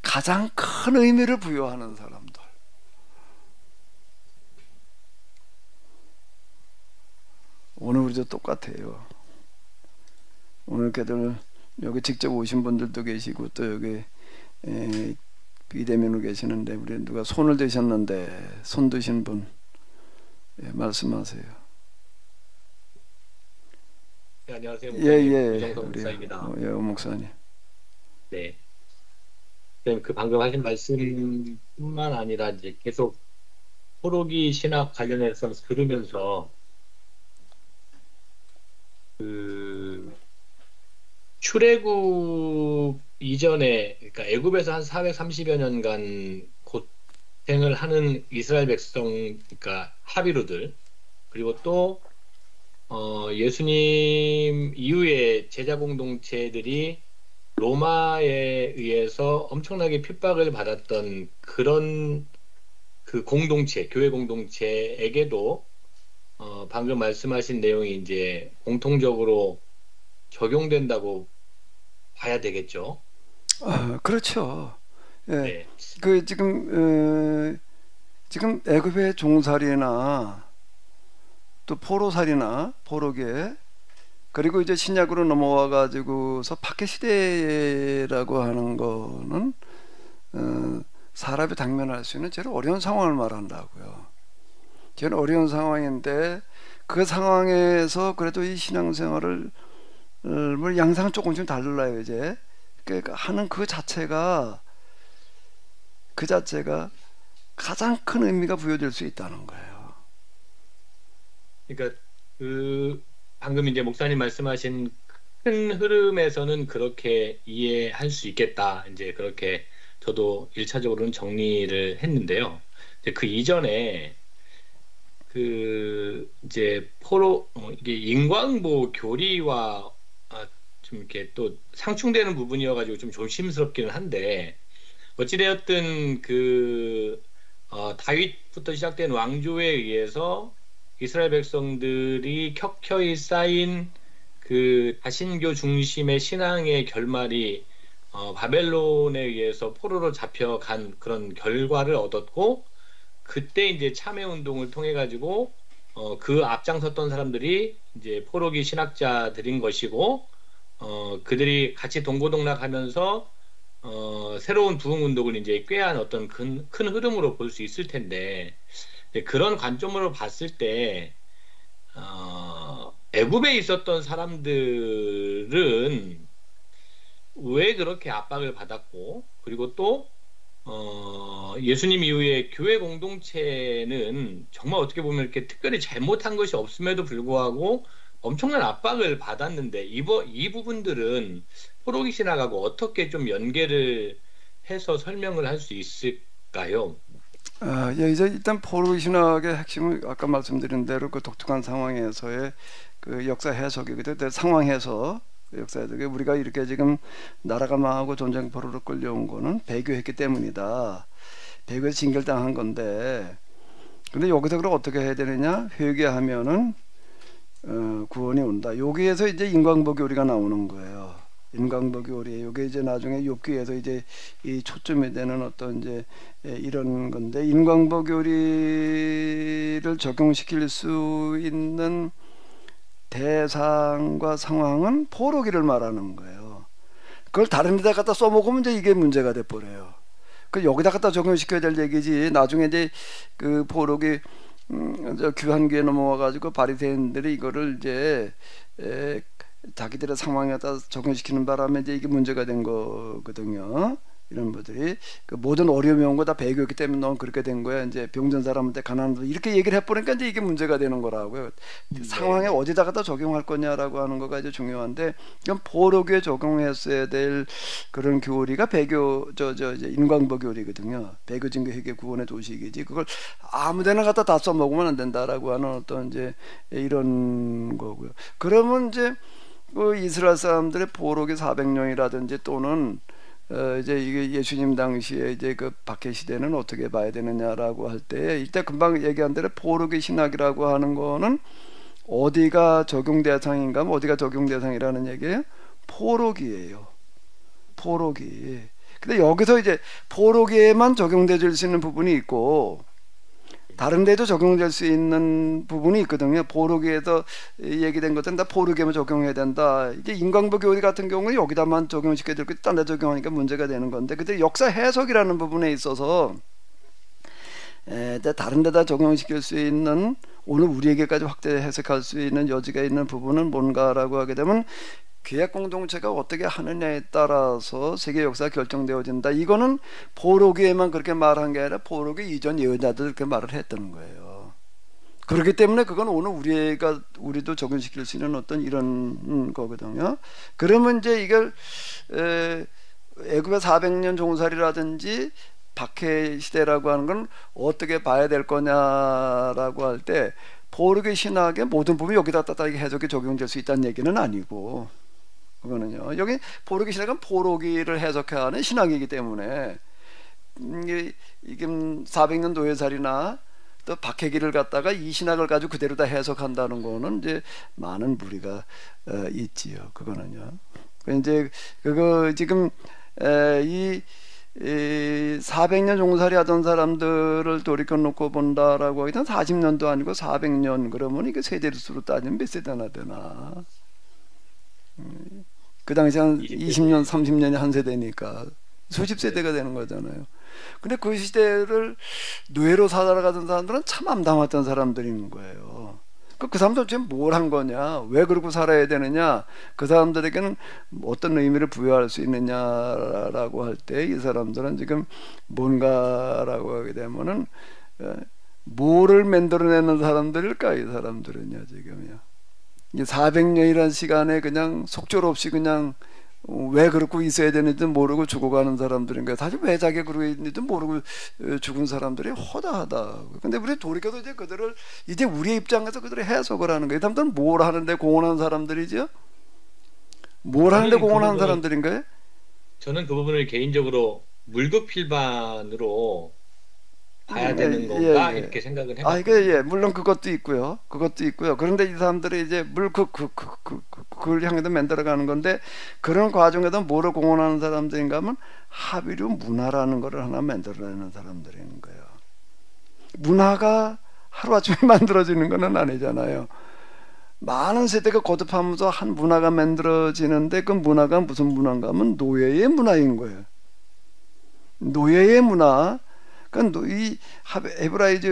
가장 큰 의미를 부여하는 사람들. 오늘 우리도 똑같아요. 오늘 걔들 여기 직접 오신 분들도 계시고 또 여기 비대면으로 계시는데, 우리 누가 손을 드셨는데 손 드신 분, 말씀하세요. 네, 안녕하세요. 우정성 목사입니다. 목사님. 네. 그 방금 하신 말씀뿐만 아니라 이제 계속 포로기 신학 관련해서 들으면서 그 출애굽 이전에, 그러니까 애굽에서 한 430여 년간 고생을 하는 이스라엘 백성, 그러니까 하비루들, 그리고 또 예수님 이후의 제자 공동체들이 로마에 의해서 엄청나게 핍박을 받았던 그런 그 공동체, 교회 공동체에게도 방금 말씀하신 내용이 이제 공통적으로 적용된다고 봐야 되겠죠. 그렇죠. 예. 네. 그 지금 애굽의 종살이나 또 포로살이나 포로계, 그리고 이제 신약으로 넘어와 가지고서 박해 시대라고 하는 거는 사람이 당면할 수 있는 제일 어려운 상황을 말한다고요. 제일 어려운 상황인데 그 상황에서 그래도 이 신앙생활을 양상은 조금씩 달라요. 이제 그러니까 하는 그 자체가 가장 큰 의미가 부여될 수 있다는 거예요. 그러니까 그 방금 이제 목사님 말씀하신 큰 흐름에서는 그렇게 이해할 수 있겠다. 이제 그렇게 저도 1차적으로는 정리를 했는데요. 그 이전에 그 이제 이게 인과응보 교리와 좀 이렇게 또 상충되는 부분이어가지고 좀 조심스럽기는 한데, 어찌되었든 그 다윗부터 시작된 왕조에 의해서 이스라엘 백성들이 켜켜이 쌓인 그 다신교 중심의 신앙의 결말이 바벨론에 의해서 포로로 잡혀간 그런 결과를 얻었고, 그때 이제 참회 운동을 통해 가지고 그 앞장섰던 사람들이 이제 포로기 신학자들인 것이고, 그들이 같이 동고동락하면서 새로운 부흥 운동을 이제 꾀한 어떤 큰 흐름으로 볼 수 있을 텐데, 그런 관점으로 봤을 때 애굽에 있었던 사람들은 왜 그렇게 압박을 받았고, 그리고 또 예수님 이후에 교회 공동체는 정말 어떻게 보면 이렇게 특별히 잘못한 것이 없음에도 불구하고 엄청난 압박을 받았는데, 이 부분들은 포로기 신학하고 어떻게 좀 연계를 해서 설명을 할 수 있을까요? 이제 일단 포로기 신학의 핵심은 아까 말씀드린 대로 그 독특한 상황에서의 그 역사 해석이거든요. 상황 해석, 역사에도 우리가 이렇게 지금 나라가 망하고 전쟁포로로 끌려온 거는 배교했기 때문이다. 배교에서 징결당한 건데, 근데 여기서 그럼 어떻게 해야 되느냐? 회개하면은 구원이 온다. 여기에서 이제 인광보 교리가 나오는 거예요. 인광보 교리. 요게 이제 나중에 욥기에서 이제 이 초점이 되는 어떤 이제 이런 건데, 인광보 교리를 적용시킬 수 있는 대상과 상황은 포로기를 말하는 거예요. 그걸 다른 데다 갖다 써먹으면 이제 이게 문제가 돼 버려요. 그 여기다 갖다 적용시켜야 될 얘기지. 나중에 이제 그 포로기 규한기에 넘어와 가지고 바리새인들이 이거를 이제 자기들의 상황에다 적용시키는 바람에 이제 이게 문제가 된 거거든요. 이런 분들이 그 모든 어려움이 온 거 다 배교였기 때문에 넌 그렇게 된 거야. 이제 병든 사람한테 가난한 분 이렇게 얘기를 해버리니까 이제 이게 문제가 되는 거라고요. 상황에 어디다가 다 적용할 거냐라고 하는 거가 이제 중요한데, 그럼 포로교에 적용했어야 될 그런 교리가 배교 이제 인광보 교리거든요. 배교 증거 회개 구원의 도식이지. 그걸 아무데나 갖다 다 써먹으면 안 된다라고 하는 어떤 이제 이런 거고요. 그러면 이제 그 이스라엘 사람들의 포로기 400년이라든지 또는 이제 이게 예수님 당시에 이제 그 박해 시대는 어떻게 봐야 되느냐라고 할 때, 일단 금방 얘기한 대로 포로기 신학이라고 하는 거는 어디가 적용 대상인가 하면 어디가 적용 대상이라는 얘기예요? 포로기예요. 포로기. 근데 여기서 이제 포로기에만 적용될 수 있는 부분이 있고 다른 데도 적용될 수 있는 부분이 있거든요. 포로기에서 얘기된 것들은 다 포로기에만 적용해야 된다. 이게 인광보 교리 같은 경우는 여기다만 적용시켜야 되고 딴 데 적용하니까 문제가 되는 건데, 근데 역사 해석이라는 부분에 있어서 다른 데다 적용시킬 수 있는, 오늘 우리에게까지 확대 해석할 수 있는 여지가 있는 부분은 뭔가라고 하게 되면 계약 공동체가 어떻게 하느냐에 따라서 세계 역사가 결정되어진다. 이거는 포로기에만 그렇게 말한 게 아니라 포로기 이전 예언자들 그렇게 말을 했다는 거예요. 그렇기 때문에 그건 오늘 우리도 적용시킬 수 있는 어떤 이런 거거든요. 그러면 이제 이걸 애굽의 400년 종살이라든지 박해 시대라고 하는 건 어떻게 봐야 될 거냐라고 할 때, 포로기 신학의 모든 부분이 여기다 따뜻하게 해석이 적용될 수 있다는 얘기는 아니고, 그거는요. 여기 포로기 신학은 포로기를 해석하는 신학이기 때문에 이게 400년 노예살이나 또 박해기를 갖다가 이 신학을 가지고 그대로 다 해석한다는 거는 이제 많은 무리가 있지요. 그거는요. 이제 그거 지금 이 400년 종살이 하던 사람들을 돌이켜 놓고 본다라고 하기는 40년도 아니고 400년, 그러면 이게 세대수로 따지면 몇 세대나 되나? 그 당시 한 20년, 30년이 한 세대니까 수십 세대가 되는 거잖아요. 근데 그 시대를 노예로 살아가던 사람들은 참 암담했던 사람들인 거예요. 그 사람들 지금 뭘 한 거냐, 왜 그러고 살아야 되느냐, 그 사람들에게는 어떤 의미를 부여할 수 있느냐라고 할 때 이 사람들은 지금 뭔가라고 하게 되면은 뭐를 만들어내는 사람들일까, 이 사람들은요 지금요. 400년이라는 시간에 그냥 속절없이 그냥 왜 그렇고 있어야 되는지도 모르고 죽어가는 사람들인가. 사실 왜 자기가 그러고 있는지도 모르고 죽은 사람들이 허다하다. 근데 우리 돌이켜서 이제 그들을 이제 우리의 입장에서 그들을 해석을 하는 거예요. 이 사람들은 뭘 하는데 공헌한 사람들이죠? 뭘 하는데 공헌한 사람들인가요? 저는 그 부분을 개인적으로 물급필반으로 봐야 되는 건가 이렇게 생각을 해봤어요. 이게 물론 그것도 있고요. 그런데 이 사람들이 이제 그걸 향해서 만들어가는 건데, 그런 과정에서 뭐를 공헌하는 사람들인가 하면 합의류 문화라는 거를 하나 만들어내는 사람들인 거예요. 문화가 하루아침에 만들어지는 건 아니잖아요. 많은 세대가 거듭하면서 한 문화가 만들어지는데, 그 문화가 무슨 문화인가 하면 노예의 문화인 거예요. 노예의 문화. 이 헤브라이즘은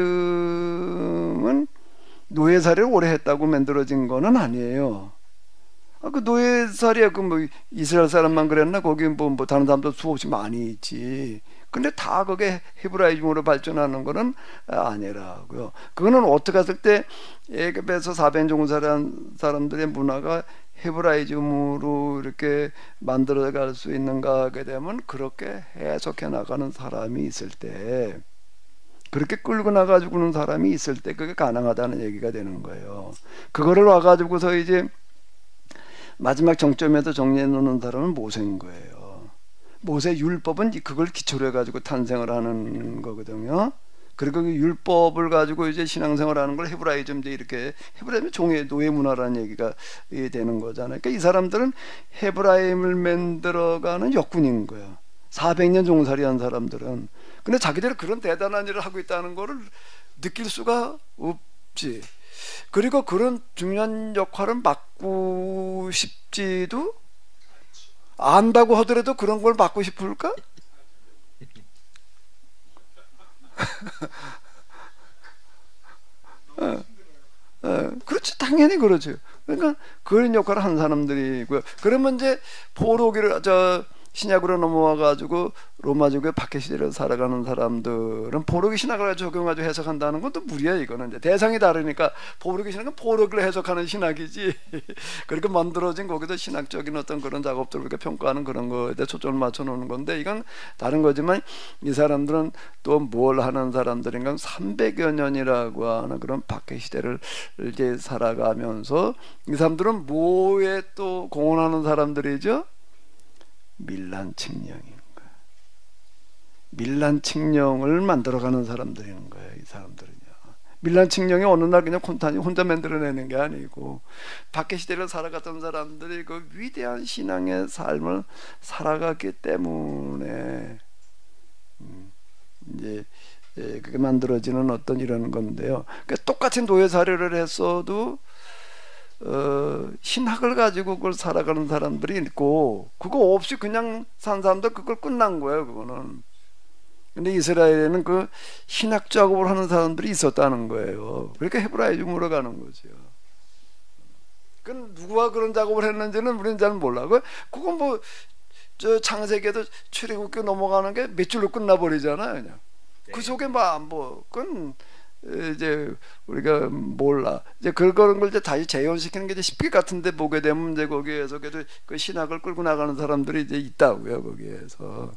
노예살이를 오래 했다고 만들어진 거는 아니에요. 그 노예살이야, 뭐 이스라엘 사람만 그랬나? 거기 뭐 다른 사람도 수없이 많이 있지. 근데 다 그게 헤브라이즘으로 발전하는 거는 아니라고요. 그거는 어떻게 했을 때 애굽에서 400년 종살이한 사람들의 문화가 헤브라이즘으로 이렇게 만들어갈 수 있는가 하게 되면, 그렇게 해석해 나가는 사람이 있을 때, 그렇게 끌고 나가지고는 사람이 있을 때 그게 가능하다는 얘기가 되는 거예요. 그거를 와가지고서 이제 마지막 정점에도 정리해 놓는 사람은 모세인 거예요. 모세 율법은 그걸 기초로 해가지고 탄생을 하는 거거든요. 그리고 그 율법을 가지고 이제 신앙생활 하는 걸 헤브라이즘 이제 이렇게 헤브라임이 종의 노예 문화라는 얘기가 되는 거잖아요. 그러니까 이 사람들은 헤브라임을 만들어가는 역군인 거예요. 400년 종살이 한 사람들은. 근데 자기들이 그런 대단한 일을 하고 있다는 거를 느낄 수가 없지. 그리고 그런 중요한 역할을 맡고 싶지도 안다고 하더라도 그런 걸 맡고 싶을까? 그렇지, 당연히 그렇죠. 그러니까 그런 역할을 한 사람들이고요. 그러면 이제 포로기를 신약으로 넘어와 가지고 로마족의 박해 시대를 살아가는 사람들은 포로기 신학을 적용하고 해석한다는 건 또 무리야. 이거는 이제 대상이 다르니까 포로기 신학은 포로기를 해석하는 신학이지. 그렇게 만들어진 거기서 신학적인 어떤 그런 작업들을 이렇게 평가하는 그런 거에 대해 초점을 맞춰 놓는 건데, 이건 다른 거지만 이 사람들은 또 뭘 하는 사람들인가 300여 년이라고 하는 그런 박해 시대를 이제 살아가면서 이 사람들은 뭐에 또 공헌하는 사람들이죠? 밀란 칙령인 거야. 밀란 칙령을 만들어가는 사람들인 거예요. 이 사람들은요. 밀란 칙령이 어느 날 그냥 콘탄이 혼자 만들어내는 게 아니고 박해 시대를 살아갔던 사람들이 그 위대한 신앙의 삶을 살아갔기 때문에 이제 그게 만들어지는 어떤 이런 건데요. 그러니까 똑같은 노예 사례를 했어도 신학을 가지고 그걸 살아가는 사람들이 있고, 그거 없이 그냥 산 사람들 그걸 끝난 거예요, 그거는. 근데 이스라엘에는 그 신학 작업을 하는 사람들이 있었다는 거예요. 그러니까 헤브라이즘으로 가는 거죠. 그 누구가 그런 작업을 했는지는 우리는 잘 몰라. 그건 뭐 저 창세기에도 출애굽기 넘어가는 게 몇 줄로 끝나버리잖아요, 그냥. 그 속에 그건 이제 우리가 몰라. 이제 그런 걸 이제 다시 재현시키는 게 이제 10개 같은데 보게 되면 이제 거기에서 그래도 그 신학을 끌고 나가는 사람들이 이제 있다고요, 거기에서.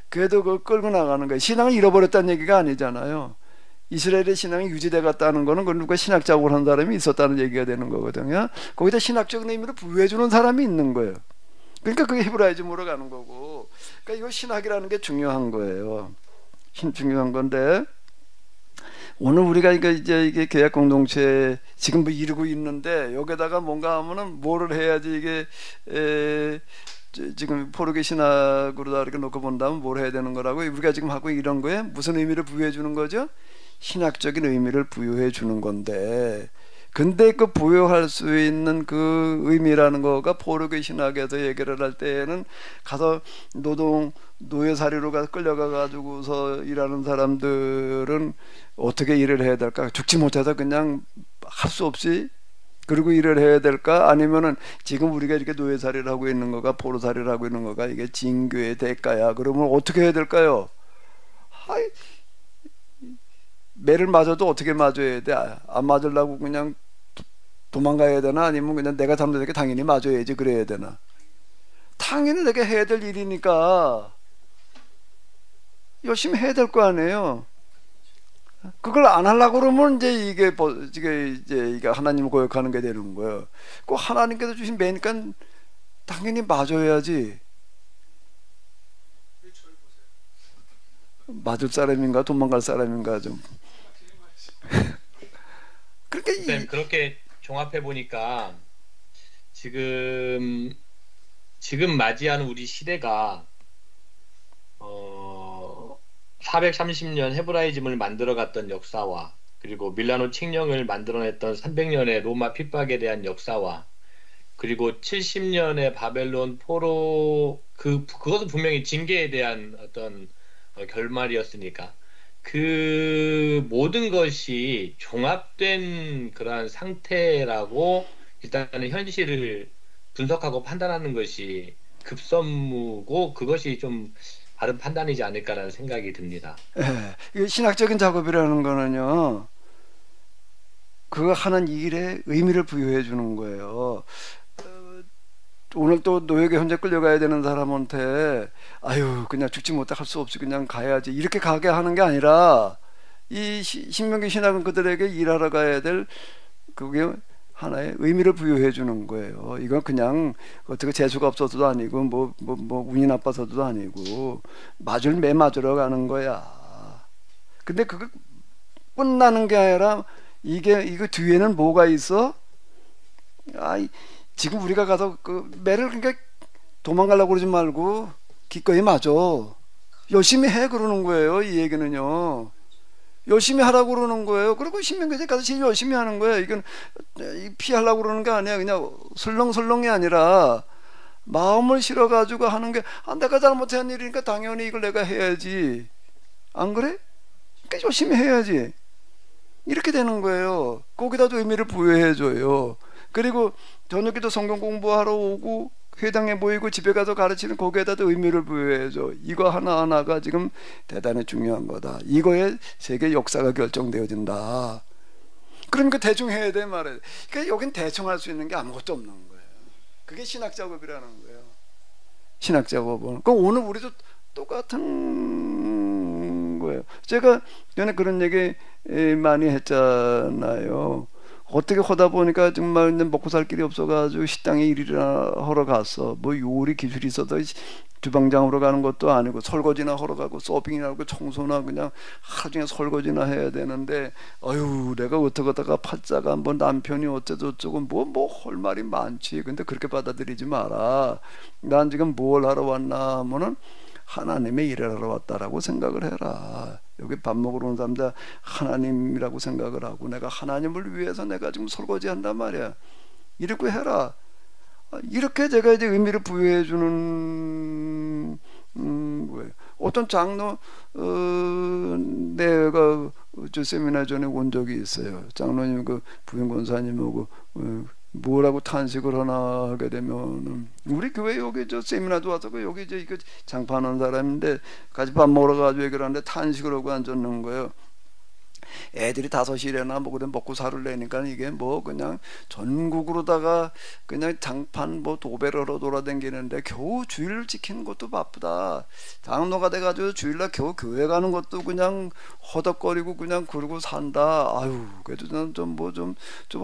그래도 그걸 끌고 나가는 거예요. 신앙을 잃어버렸다는 얘기가 아니잖아요. 이스라엘의 신앙이 유지돼 갔다는 거는 그 누가 신학 작업을 한 사람이 있었다는 얘기가 되는 거거든요. 거기다 신학적인 의미를 부여해주는 사람이 있는 거예요. 그러니까 그게 히브라이즘으로 가는 거고. 그러니까 이거 신학이라는 게 중요한 거예요. 중요한 건데, 오늘 우리가 이게 계약 공동체 지금 뭐 이루고 있는데, 여기다가 뭔가 하면은 뭐를 해야지 이게 지금 포르기 신학으로 이렇게 놓고 본다면 뭘 해야 되는 거라고. 우리가 지금 하고 이런 거에 무슨 의미를 부여해 주는 거죠? 신학적인 의미를 부여해 주는 건데, 근데 그 부여할 수 있는 그 의미라는 거가 포르기 신학에서 얘기를 할 때에는 가서 노예살이로 끌려가 가지고서 일하는 사람들은 어떻게 일을 해야 될까? 죽지 못해서 그냥 할 수 없이 그리고 일을 해야 될까? 아니면은 지금 우리가 이렇게 노예살이를 하고 있는 거가, 포로살이를 하고 있는 거가 이게 징교의 대가야. 그러면 어떻게 해야 될까요? 매를 맞아도 어떻게 맞아야 돼? 안 맞으려고 그냥 도망가야 되나? 아니면 그냥 내가 잘못되게 당연히 맞아야지 그래야 되나? 당연히 내가 해야 될 일이니까 열심히 해야 될 거 아니에요. 그걸 안 하려고 그러면 이제 이게 하나님을 고역하는 게 되는 거예요. 꼭 하나님께서 주신 매니까 당연히 맞아야지. 맞을 사람인가 도망갈 사람인가 좀. 그러니까 그렇게 종합해 보니까 지금 맞이하는 우리 시대가 430년 헤브라이즘을 만들어갔던 역사와, 그리고 밀라노 칙령을 만들어냈던 300년의 로마 핍박에 대한 역사와, 그리고 70년의 바벨론 포로 그것은 분명히 징계에 대한 어떤 결말이었으니까 그 모든 것이 종합된 그러한 상태라고 일단은 현실을 분석하고 판단하는 것이 급선무고, 그것이 좀 바른 판단이지 않을까라는 생각이 듭니다. 네, 신학적인 작업이라는 거는요, 그거 하는 일에 의미를 부여해 주는 거예요. 오늘 또 노예에 현재 끌려가야 되는 사람한테 그냥 죽지 못해 할 수 없이 그냥 가야지 이렇게 가게 하는 게 아니라, 이 신명기 신학은 그들에게 일하러 가야 될 그게 하나의 의미를 부여해 주는 거예요. 이건 그냥 어떻게 재수가 없어서도 아니고 뭐 운이 나빠서도 아니고 매 맞으러 가는 거야. 근데 그거 끝나는 게 아니라 이거 뒤에는 뭐가 있어? 지금 우리가 가서 그 매를 그러니까 도망가려고 그러지 말고 기꺼이 맞아. 열심히 해 그러는 거예요. 이 얘기는요. 열심히 하라고 그러는 거예요. 그리고 신명교제 가서 제일 열심히 하는 거예요. 이건 피하려고 그러는 게 아니야. 그냥 설렁설렁이 아니라 마음을 실어가지고 하는 게 내가 잘못한 일이니까 당연히 이걸 내가 해야지. 안 그래? 그러니까 열심히 해야지. 이렇게 되는 거예요. 거기다도 의미를 부여해줘요. 그리고 저녁에도 성경 공부하러 오고 회당에 모이고 집에 가서 가르치는 거기에다도 의미를 부여해줘. 이거 하나하나가 지금 대단히 중요한 거다. 이거에 세계 역사가 결정되어진다. 그러니까 대충 해야 돼 말이야. 그러니까 여긴 대충 할 수 있는 게 아무것도 없는 거예요. 그게 신학 작업이라는 거예요. 신학 작업은. 그럼 오늘 우리도 똑같은 거예요. 제가 전에 그런 얘기 많이 했잖아요. 어떻게 하다 보니까 정말 먹고 살 길이 없어가지고 식당에 일이나 하러 갔어. 뭐 요리 기술이 있어도 주방장으로 가는 것도 아니고 설거지나 하러 가고 서빙이나 하고 청소나 그냥 하루 종일 설거지나 해야 되는데 아유 내가 어떡하다가 팔자가 뭐 남편이 어쩌고저쩌고 뭐 할 말이 많지. 근데 그렇게 받아들이지 마라. 난 지금 뭘 하러 왔나 하면은 하나님의 일을 하러 왔다라고 생각을 해라. 여기 밥 먹으러 온 사람들 하나님이라고 생각을 하고 내가 하나님을 위해서 내가 지금 설거지 한단 말이야. 이렇게 해라. 이렇게 제가 이제 의미를 부여해 주는 거예요. 어떤 장로 내가 저 세미나 전에 온 적이 있어요. 장로님 그 부영 권사님하고 뭐라고 탄식을 하나 하게 되면은 우리 교회 여기 저 세미나도 와서 여기 이제 이거 장판하는 사람인데 같이 밥 먹으러 가지고 얘기를 하는데 탄식을 하고 앉았는 거예요. 애들이 5일에나 뭐 그래 먹고 살을래니까 이게 뭐 그냥 전국으로다가 그냥 장판 뭐 도배를 하러 돌아다니는데 겨우 주일을 지키는 것도 바쁘다. 장로가 돼가지고 주일날 겨우 교회 가는 것도 그냥 허덕거리고 그냥 그러고 산다. 아유 그래도 좀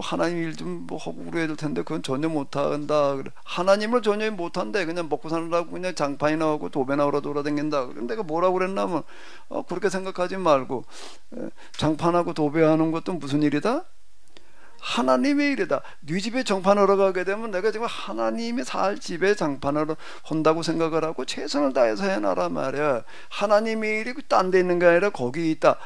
하나님 일 좀 뭐 하고 그래야 될 텐데 그건 전혀 못한다. 하나님을 전혀 못한대. 그냥 먹고 사느라고 그냥 장판이나 하고 도배나 하러 돌아다닌다. 그럼 내가 뭐라고 그랬냐면 그렇게 생각하지 말고 장판하고 도배하는 것도 무슨 일이다? 하나님의 일이다. 네 집에 정판하러 가게 되면 내가 지금 하나님이 살 집에 장판하러 한다고 생각을 하고 최선을 다해서 해놔라 말이야. 하나님의 일이 딴 데 있는 게 아니라 거기 있다.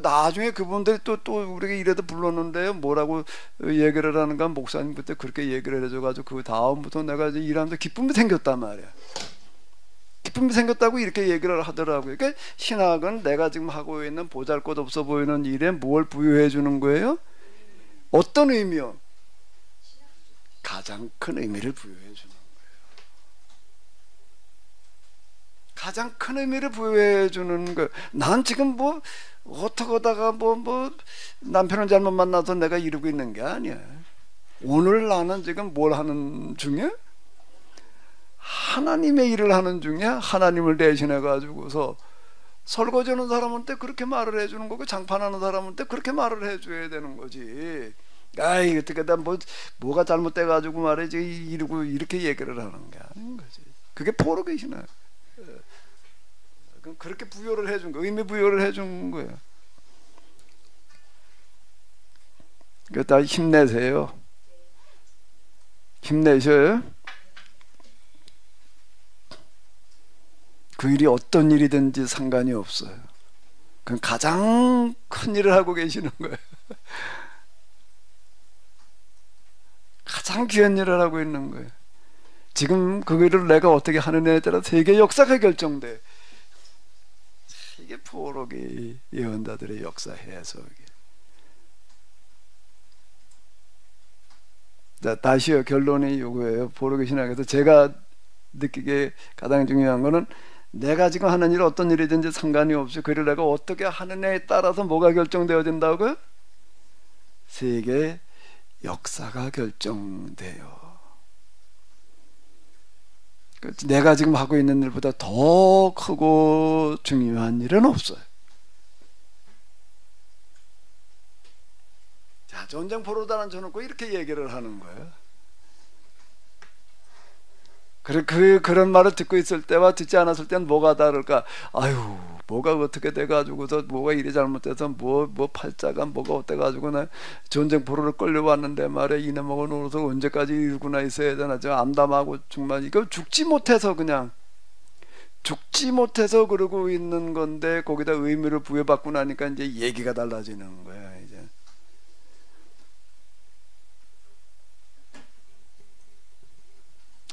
나중에 그분들이 또 우리가 이래도 불렀는데요. 뭐라고 얘기를 하는가 목사님 그때 그렇게 얘기를 해줘가지고 그 다음부터 내가 이제 일하면서 기쁨이 생겼단 말이야. 기쁨이 생겼다고 이렇게 얘기를 하더라고요. 그러니까 신학은 내가 지금 하고 있는 보잘것없어 보이는 일에 뭘 부여해 주는 거예요? 어떤 의미요? 가장 큰 의미를 부여해 주는 거예요. 가장 큰 의미를 부여해 주는 거예요. 난 지금 뭐 어떻게 하다가 뭐 남편을 잘못 만나서 내가 이러고 있는 게 아니야. 오늘 나는 지금 뭘 하는 중에? 하나님의 일을 하는 중에 하나님을 대신해 가지고서 설거지하는 사람한테 그렇게 말을 해주는 거고 장판하는 사람한테 그렇게 말을 해줘야 되는 거지. 아이 어떻게 뭐가 잘못돼 가지고 말이지 이러고 이렇게 얘기를 하는 게 아닌 거지. 그게 포로게이시나. 그렇게 부여를 해준 거, 의미 부여를 해준 거예요. 그러니까 다 힘내세요. 힘내셔요. 그 일이 어떤 일이든지 상관이 없어요. 그건 가장 큰 일을 하고 계시는 거예요. 가장 귀한 일을 하고 있는 거예요. 지금 그 일을 내가 어떻게 하느냐에 따라 세계 역사가 결정돼. 이게 포로기 예언자들의 역사 해석이에요. 자, 다시요. 결론이 이거예요. 포로기 신학에서 제가 느끼기에 가장 중요한 거는 내가 지금 하는 일 어떤 일이든지 상관이 없이 그를 내가 어떻게 하느냐에 따라서 뭐가 결정되어진다고요? 세계 역사가 결정돼요. 내가 지금 하고 있는 일보다 더 크고 중요한 일은 없어요. 자, 전쟁 포로다 앉혀놓고 이렇게 얘기를 하는 거예요. 그런 말을 듣고 있을 때와 듣지 않았을 때는 뭐가 다를까? 아유, 뭐가 어떻게 돼가지고서 뭐가 이리 잘못돼서 뭐 팔자가 뭐가 어때가지고 나 전쟁 포로를 끌려왔는데 말이야, 이놈하고 놀아서 언제까지 일구나 있어야 되나, 저 암담하고 정말 이거 죽지 못해서 그러고 있는 건데 거기다 의미를 부여받고 나니까 이제 얘기가 달라지는 거야. 이제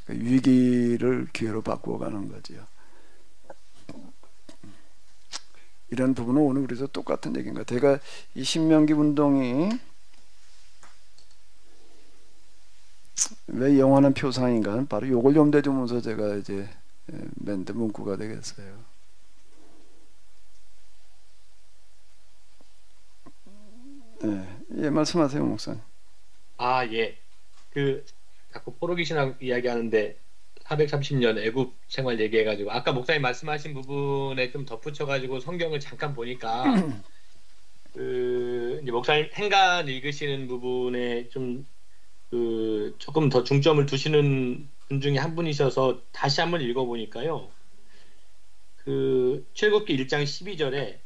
위기를 기회로 바꾸어가는 거지요. 이런 부분은 오늘 우리도 똑같은 얘기인 것 같아요. 제가 이 신명기 운동이 왜 영원한 표상인가, 바로 요걸 염두에 두면서 제가 이제 멘트 문구가 되겠어요. 네, 예, 말씀하세요, 목사님. 아, 예. 자꾸 포로기 신학 이야기하는데 430년 애굽 생활 얘기해가지고 아까 목사님 말씀하신 부분에 좀 덧붙여가지고 성경을 잠깐 보니까 이제 목사님 행간 읽으시는 부분에 좀 조금 더 중점을 두시는 분 중에 한 분이셔서 다시 한번 읽어보니까요. 출애굽기 1장 12절에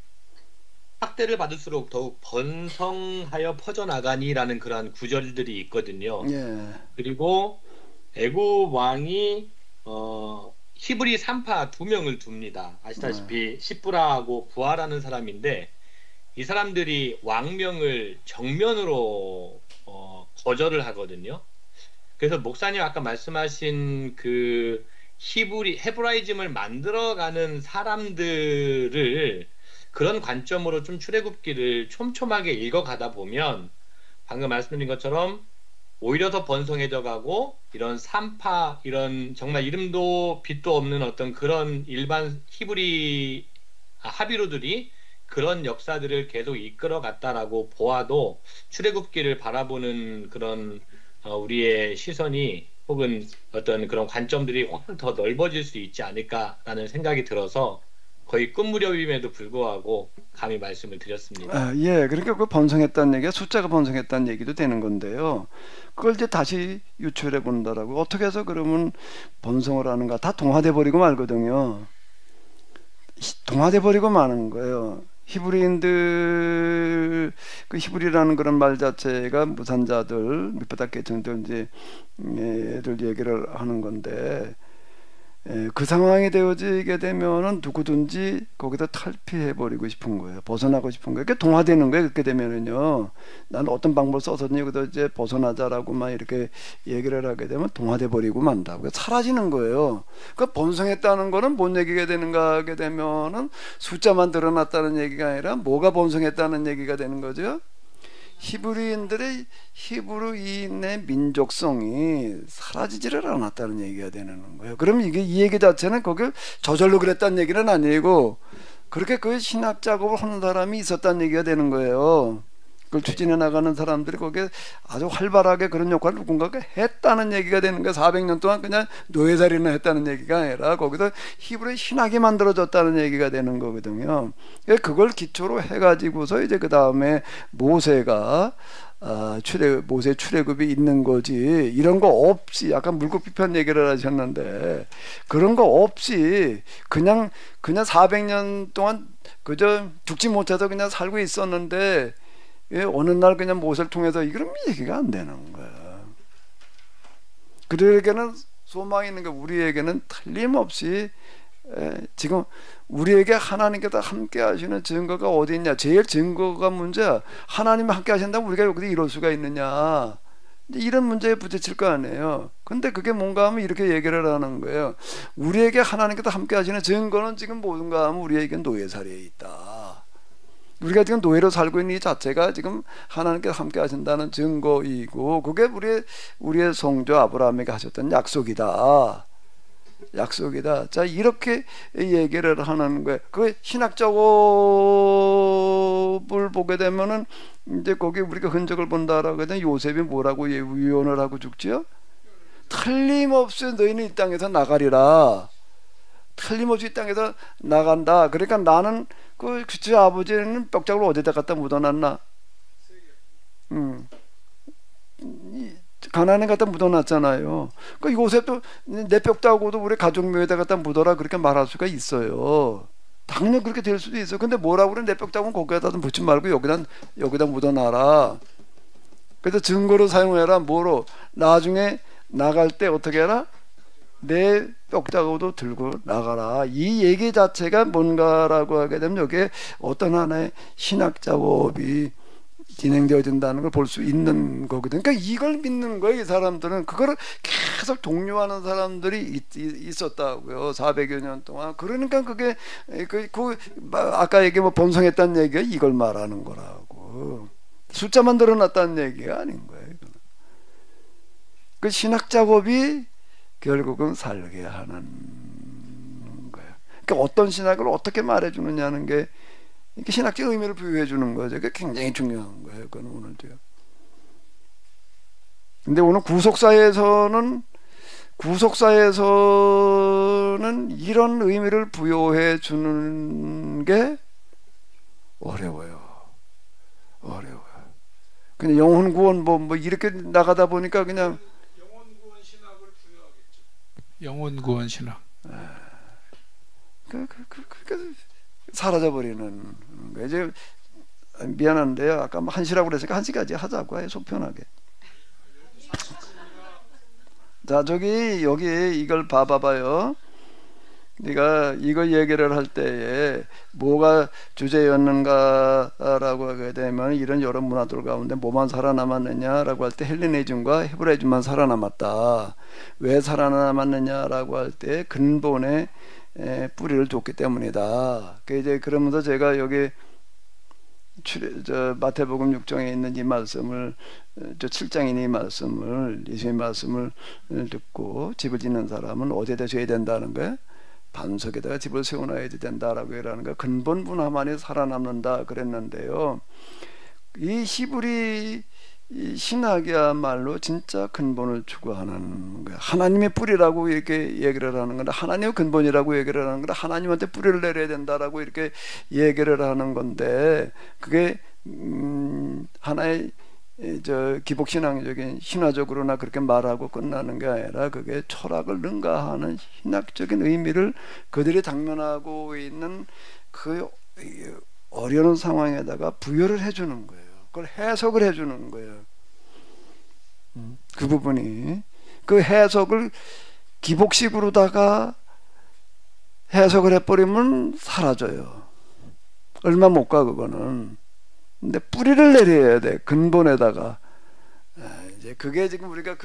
학대를 받을수록 더욱 번성하여 퍼져나가니라는 그러한 구절들이 있거든요. 예. 그리고 애굽 왕이 히브리 산파 2명을 둡니다. 아시다시피 시브라하고 부하라는 사람인데 이 사람들이 왕명을 정면으로 거절을 하거든요. 그래서 목사님 아까 말씀하신 헤브라이즘을 만들어가는 사람들을 그런 관점으로 좀 출애굽기를 촘촘하게 읽어가다 보면 방금 말씀드린 것처럼 오히려 더 번성해져 가고 이런 산파, 이런 정말 이름도 빛도 없는 어떤 그런 일반 하비루들이 그런 역사들을 계속 이끌어갔다라고 보아도 출애굽기를 바라보는 그런 우리의 시선이 혹은 어떤 그런 관점들이 훨씬 더 넓어질 수 있지 않을까라는 생각이 들어서 거의 끝 무렵임에도 불구하고 감히 말씀을 드렸습니다. 예, 그러니까 그 번성했다는 얘기가 숫자가 번성했다는 얘기도 되는 건데요. 그걸 이제 다시 유출해 본다라고. 어떻게 해서 그러면 번성을 하는가? 다 동화돼 버리고 말거든요. 동화돼 버리고 마는 거예요. 히브리인들, 히브리라는 그런 말 자체가 무산자들, 밑바닥 계층들 이제 애들 얘기를 하는 건데. 그 상황이 되어지게 되면은 누구든지 거기다 탈피해버리고 싶은 거예요. 벗어나고 싶은 거예요. 그게 동화되는 거예요. 그렇게 되면은요. 나는 어떤 방법을 써서든지 여기다 이제 벗어나자라고만 이렇게 얘기를 하게 되면 동화돼 버리고 만다고. 사라지는 거예요. 그러니까 번성했다는 거는 뭔 얘기가 되는가 하게 되면은 숫자만 드러났다는 얘기가 아니라 뭐가 번성했다는 얘기가 되는 거죠. 히브리인들의 히브리인의 민족성이 사라지지를 않았다는 얘기가 되는 거예요. 그럼 이 얘기 자체는 거기 저절로 그랬다는 얘기는 아니고 그렇게 그 신학 작업을 하는 사람이 있었다는 얘기가 되는 거예요. 그걸 추진해 나가는 사람들이 거기에 아주 활발하게 그런 역할을 누군가가 했다는 얘기가 되는 거예요. 400년 동안 그냥 노예살이나 했다는 얘기가 아니라 거기서 히브리 신학이 만들어졌다는 얘기가 되는 거거든요. 그걸 기초로 해가지고서 이제 그 다음에 모세가 모세 출애굽이 있는 거지. 이런 거 없이 약간 물고기편 얘기를 하셨는데 그런 거 없이 그냥 400년 동안 그저 죽지 못해서 그냥 살고 있었는데 어느 날 그냥 모세를 통해서 이런 얘기가 안 되는 거야. 그들에게는 소망이 있는 게 우리에게는 틀림없이 지금 우리에게 하나님께서 함께 하시는 증거가 어디 있냐. 제일 증거가 문제야. 하나님이 함께 하신다면 우리가 여기서 이럴 수가 있느냐. 이런 문제에 부딪힐 거 아니에요. 근데 그게 뭔가 하면 이렇게 얘기를 하는 거예요. 우리에게 하나님께서 함께 하시는 증거는 지금 뭔가 하면 우리에게 노예살이에 있다. 우리가 지금 노예로 살고 있는 이 자체가 지금 하나님께서 함께 하신다는 증거이고 그게 우리의 성조 아브라함에게 하셨던 약속이다. 자, 이렇게 얘기를 하는 거예요. 그 신학 작업을 보게 되면은 이제 거기 우리가 흔적을 본다라고 하면 요셉이 뭐라고 유언을 하고 죽지요? 틀림없이 너희는 이 땅에서 나가리라. 틀림없이 이 땅에서 나간다. 그러니까 나는 그치 아버지는 뼈짝을 어디다 갖다 묻어놨나? 가나안에 갖다 묻어놨잖아요. 그 요셉도 내 뼈다고도 우리 가족묘에다 갖다 묻어라 그렇게 말할 수가 있어요. 당연히 그렇게 될 수도 있어. 근데 뭐라고 그래? 내 뼈다고는 거기에다 묻지 말고 여기다 묻어놔라. 그래서 증거로 사용해라. 뭐로? 나중에 나갈 때 어떻게 해라? 내 뼈다고도 들고 나가라. 이 얘기 자체가 뭔가라고 하게 되면 여기에 어떤 하나의 신학 작업이 진행되어진다는 걸 볼 수 있는 거거든. 그러니까 이걸 믿는 거예요. 이 사람들은 그거를 계속 독려하는 사람들이 있었다고요. 400여 년 동안. 그러니까 그게 아까 얘기 뭐 번성했다는 얘기가 이걸 말하는 거라고. 숫자만 늘어났다는 얘기가 아닌 거예요. 그 신학 작업이 결국은 살게 하는 거예요. 그러니까 어떤 신학을 어떻게 말해주느냐는 게 이렇게 신학적 의미를 부여해 주는 거죠. 그게 굉장히 중요한 거예요. 그건 오늘도요. 근데 오늘 구속사에서는 이런 의미를 부여해 주는 게 어려워요. 그냥 영혼 구원 뭐 이렇게 나가다 보니까 그냥 영혼 구원 신학을 부여하겠죠. 영혼 구원 신학. 사라져 버리는 거. 이제 미안한데요. 아까 뭐 1시라고 그랬으니까 1시까지 하자고 해요. 속 편하게. 자, 여기 이걸 봐봐요. 네가 이걸 얘기를 할 때에 뭐가 주제였는가라고 하게 되면 이런 여러 문화들 가운데 뭐만 살아남았느냐라고 할 때 헬레니즘과 헤브라이즘만 살아남았다. 왜 살아남았느냐라고 할 때 근본의 뿌리를 뒀기 때문이다. 이제 그러면서 제가 여기 마태복음 6장에 있는 이 말씀을 7장인 이 말씀을 예수님의 말씀을 듣고 집을 짓는 사람은 어디에다 져야 된다는 거예요? 반석에다가 집을 세워놔야 된다라고 하는 거예요. 근본 문화만이 살아남는다 그랬는데요. 이 히브리 신학이야말로 진짜 근본을 추구하는 거야. 하나님의 뿌리라고 이렇게 얘기를 하는 건데, 하나님의 근본이라고 얘기를 하는 건데, 하나님한테 뿌리를 내려야 된다라고 이렇게 얘기를 하는 건데, 그게 하나의 기복신앙적인 신화적으로나 그렇게 말하고 끝나는 게 아니라 그게 철학을 능가하는 신학적인 의미를 그들이 당면하고 있는 그 어려운 상황에다가 부여를 해주는 거예요. 그걸 해석을 해주는 거예요. 그 부분이 그 해석을 기복식으로다가 해석을 해버리면 사라져요. 얼마 못 가 그거는. 근데 뿌리를 내려야 돼. 근본에다가. 이제 그게 지금 우리가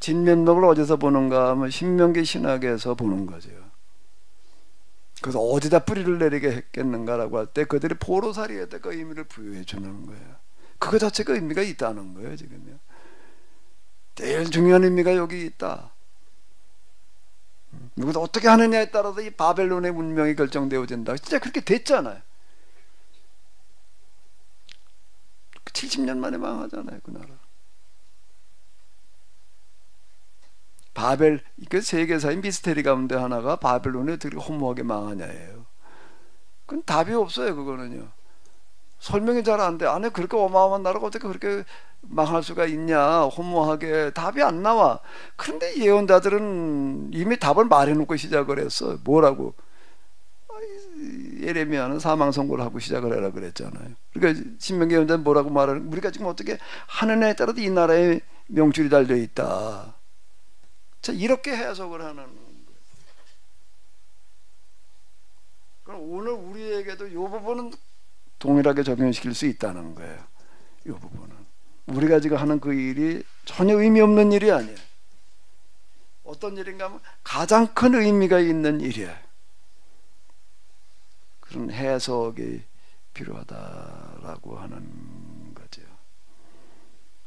진면목을 어디서 보는가 하면 신명기 신학에서 보는 거죠. 그래서 어디다 뿌리를 내리게 했겠는가라고 할 때 그들이 포로살이에다가 의미를 부여해 주는 거예요. 그거 자체가 의미가 있다는 거예요. 지금요. 제일 중요한 의미가 여기 있다. 누구도 어떻게 하느냐에 따라서 이 바벨론의 문명이 결정되어진다. 진짜 그렇게 됐잖아요. 70년 만에 망하잖아요. 그 나라. 그 세계사의 미스테리 가운데 하나가 바벨론이 어떻게 허무하게 망하냐예요. 그건 답이 없어요. 그거는요. 설명이 잘 안 돼. 안에 그렇게 어마어마한 나라가 어떻게 그렇게 망할 수가 있냐. 허무하게. 답이 안 나와. 그런데 예언자들은 이미 답을 말해놓고 시작을 했어. 뭐라고? 예레미야는 사망 선고를 하고 시작을 해라 그랬잖아요. 그러니까 신명기 예언자는 뭐라고 말하는? 우리가 지금 어떻게 하느냐에 따라서 이 나라에 명줄이 달려 있다. 자, 이렇게 해석을 하는 거예요. 그럼 오늘 우리에게도 이 부분은 동일하게 적용시킬 수 있다는 거예요. 이 부분은 우리가 지금 하는 그 일이 전혀 의미 없는 일이 아니에요. 어떤 일인가 하면 가장 큰 의미가 있는 일이에요. 그런 해석이 필요하다라고 하는 거죠.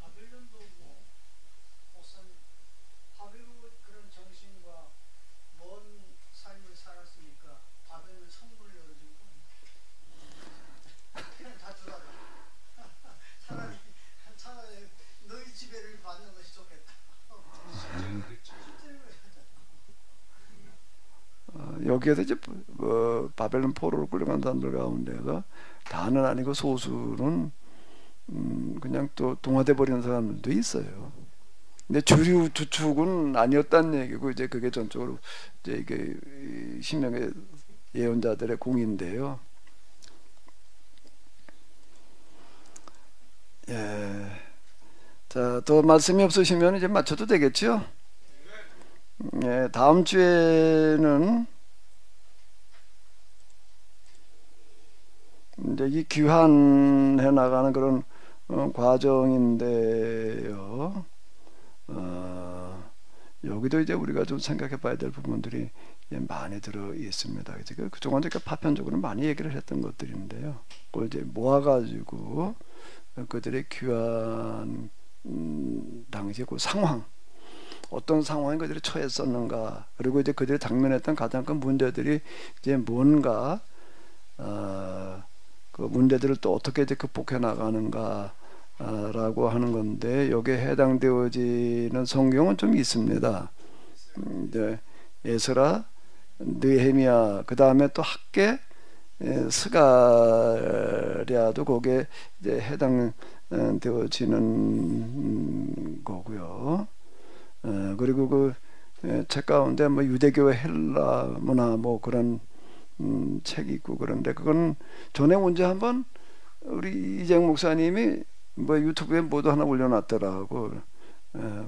바벨론도 목사님 바벨론 그런 정신과 먼 삶을 살았으니까 바벨론 선물을 열어준 거 그냥 다 주라고. 차라리 너희 지배를 받는 것이 좋겠다. 여기에서 이제 바벨론 포로로 끌려간 사람들 가운데서 다는 아니고 소수는 그냥 또 동화돼 버리는 사람들도 있어요. 근데 주류 주축은 아니었다는 얘기고 이제 그게 전적으로 이제 이게 신명의 예언자들의 공인데요. 예. 자, 더 말씀이 없으시면 이제 맞춰도 되겠죠? 예, 다음 주에는 이제 이 귀환해 나가는 그런 과정인데요. 여기도 이제 우리가 좀 생각해 봐야 될 부분들이 많이 들어 있습니다. 그동안 이제 파편적으로 많이 얘기를 했던 것들인데요. 그걸 이제 모아가지고 그들의 귀환 당시 그 상황, 어떤 상황에 그들이 처했었는가, 그리고 이제 그들이 당면했던 가장 큰 문제들이 이제 뭔가, 그 문제들을 또 어떻게 이제 극복해 나가는가, 라고 하는 건데, 여기에 해당되어지는 성경은 좀 있습니다. 이제 에스라, 느헤미야, 그 다음에 또 학개, 스가랴도 거기에 이제 해당되어지는 거고요. 그리고 그 책 가운데 뭐 유대교의 헬라 문화 뭐 그런 책이 있고 그런데 그건 전에 언제 한번 우리 이재영 목사님이 뭐 유튜브에 뭐도 하나 올려놨더라고.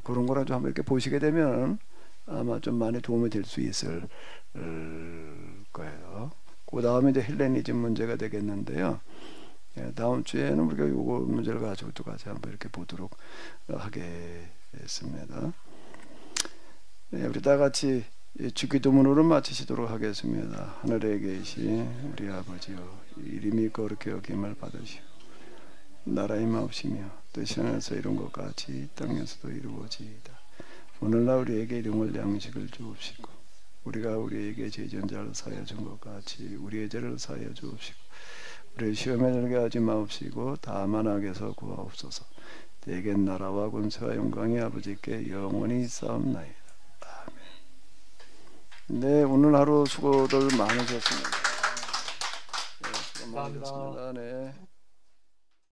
그런 거라 좀 한번 이렇게 보시게 되면 아마 좀 많이 도움이 될 수 있을 거예요. 그 다음에 이제 헬레니즘 문제가 되겠는데요. 다음 주에는 우리가 요거 문제를 가지고 또 같이 한번 이렇게 보도록 하겠습니다. 네, 우리 다 같이 주기도문으로 마치시도록 하겠습니다. 하늘에 계신 우리 아버지여, 이름이 거룩히 여김을 받으시오. 나라의 마옵시며 뜻이 하늘에서 이룬 것 같이 땅에서도 이루어지이다. 오늘날 우리에게 일용할 양식을 주옵시고 우리가 우리에게 죄진 자를 사하여 준 것 같이 우리의 죄를 사하여 주옵시고 우리를 시험에 들게 하지 마옵시고 다만 악에서 구하옵소서. 대개 나라와 권세와 영광이 아버지께 영원히 있사옵나이다. 아멘. 네, 오늘 하루 수고들 많으셨습니다. 네, 수고 많으셨습니다. 네.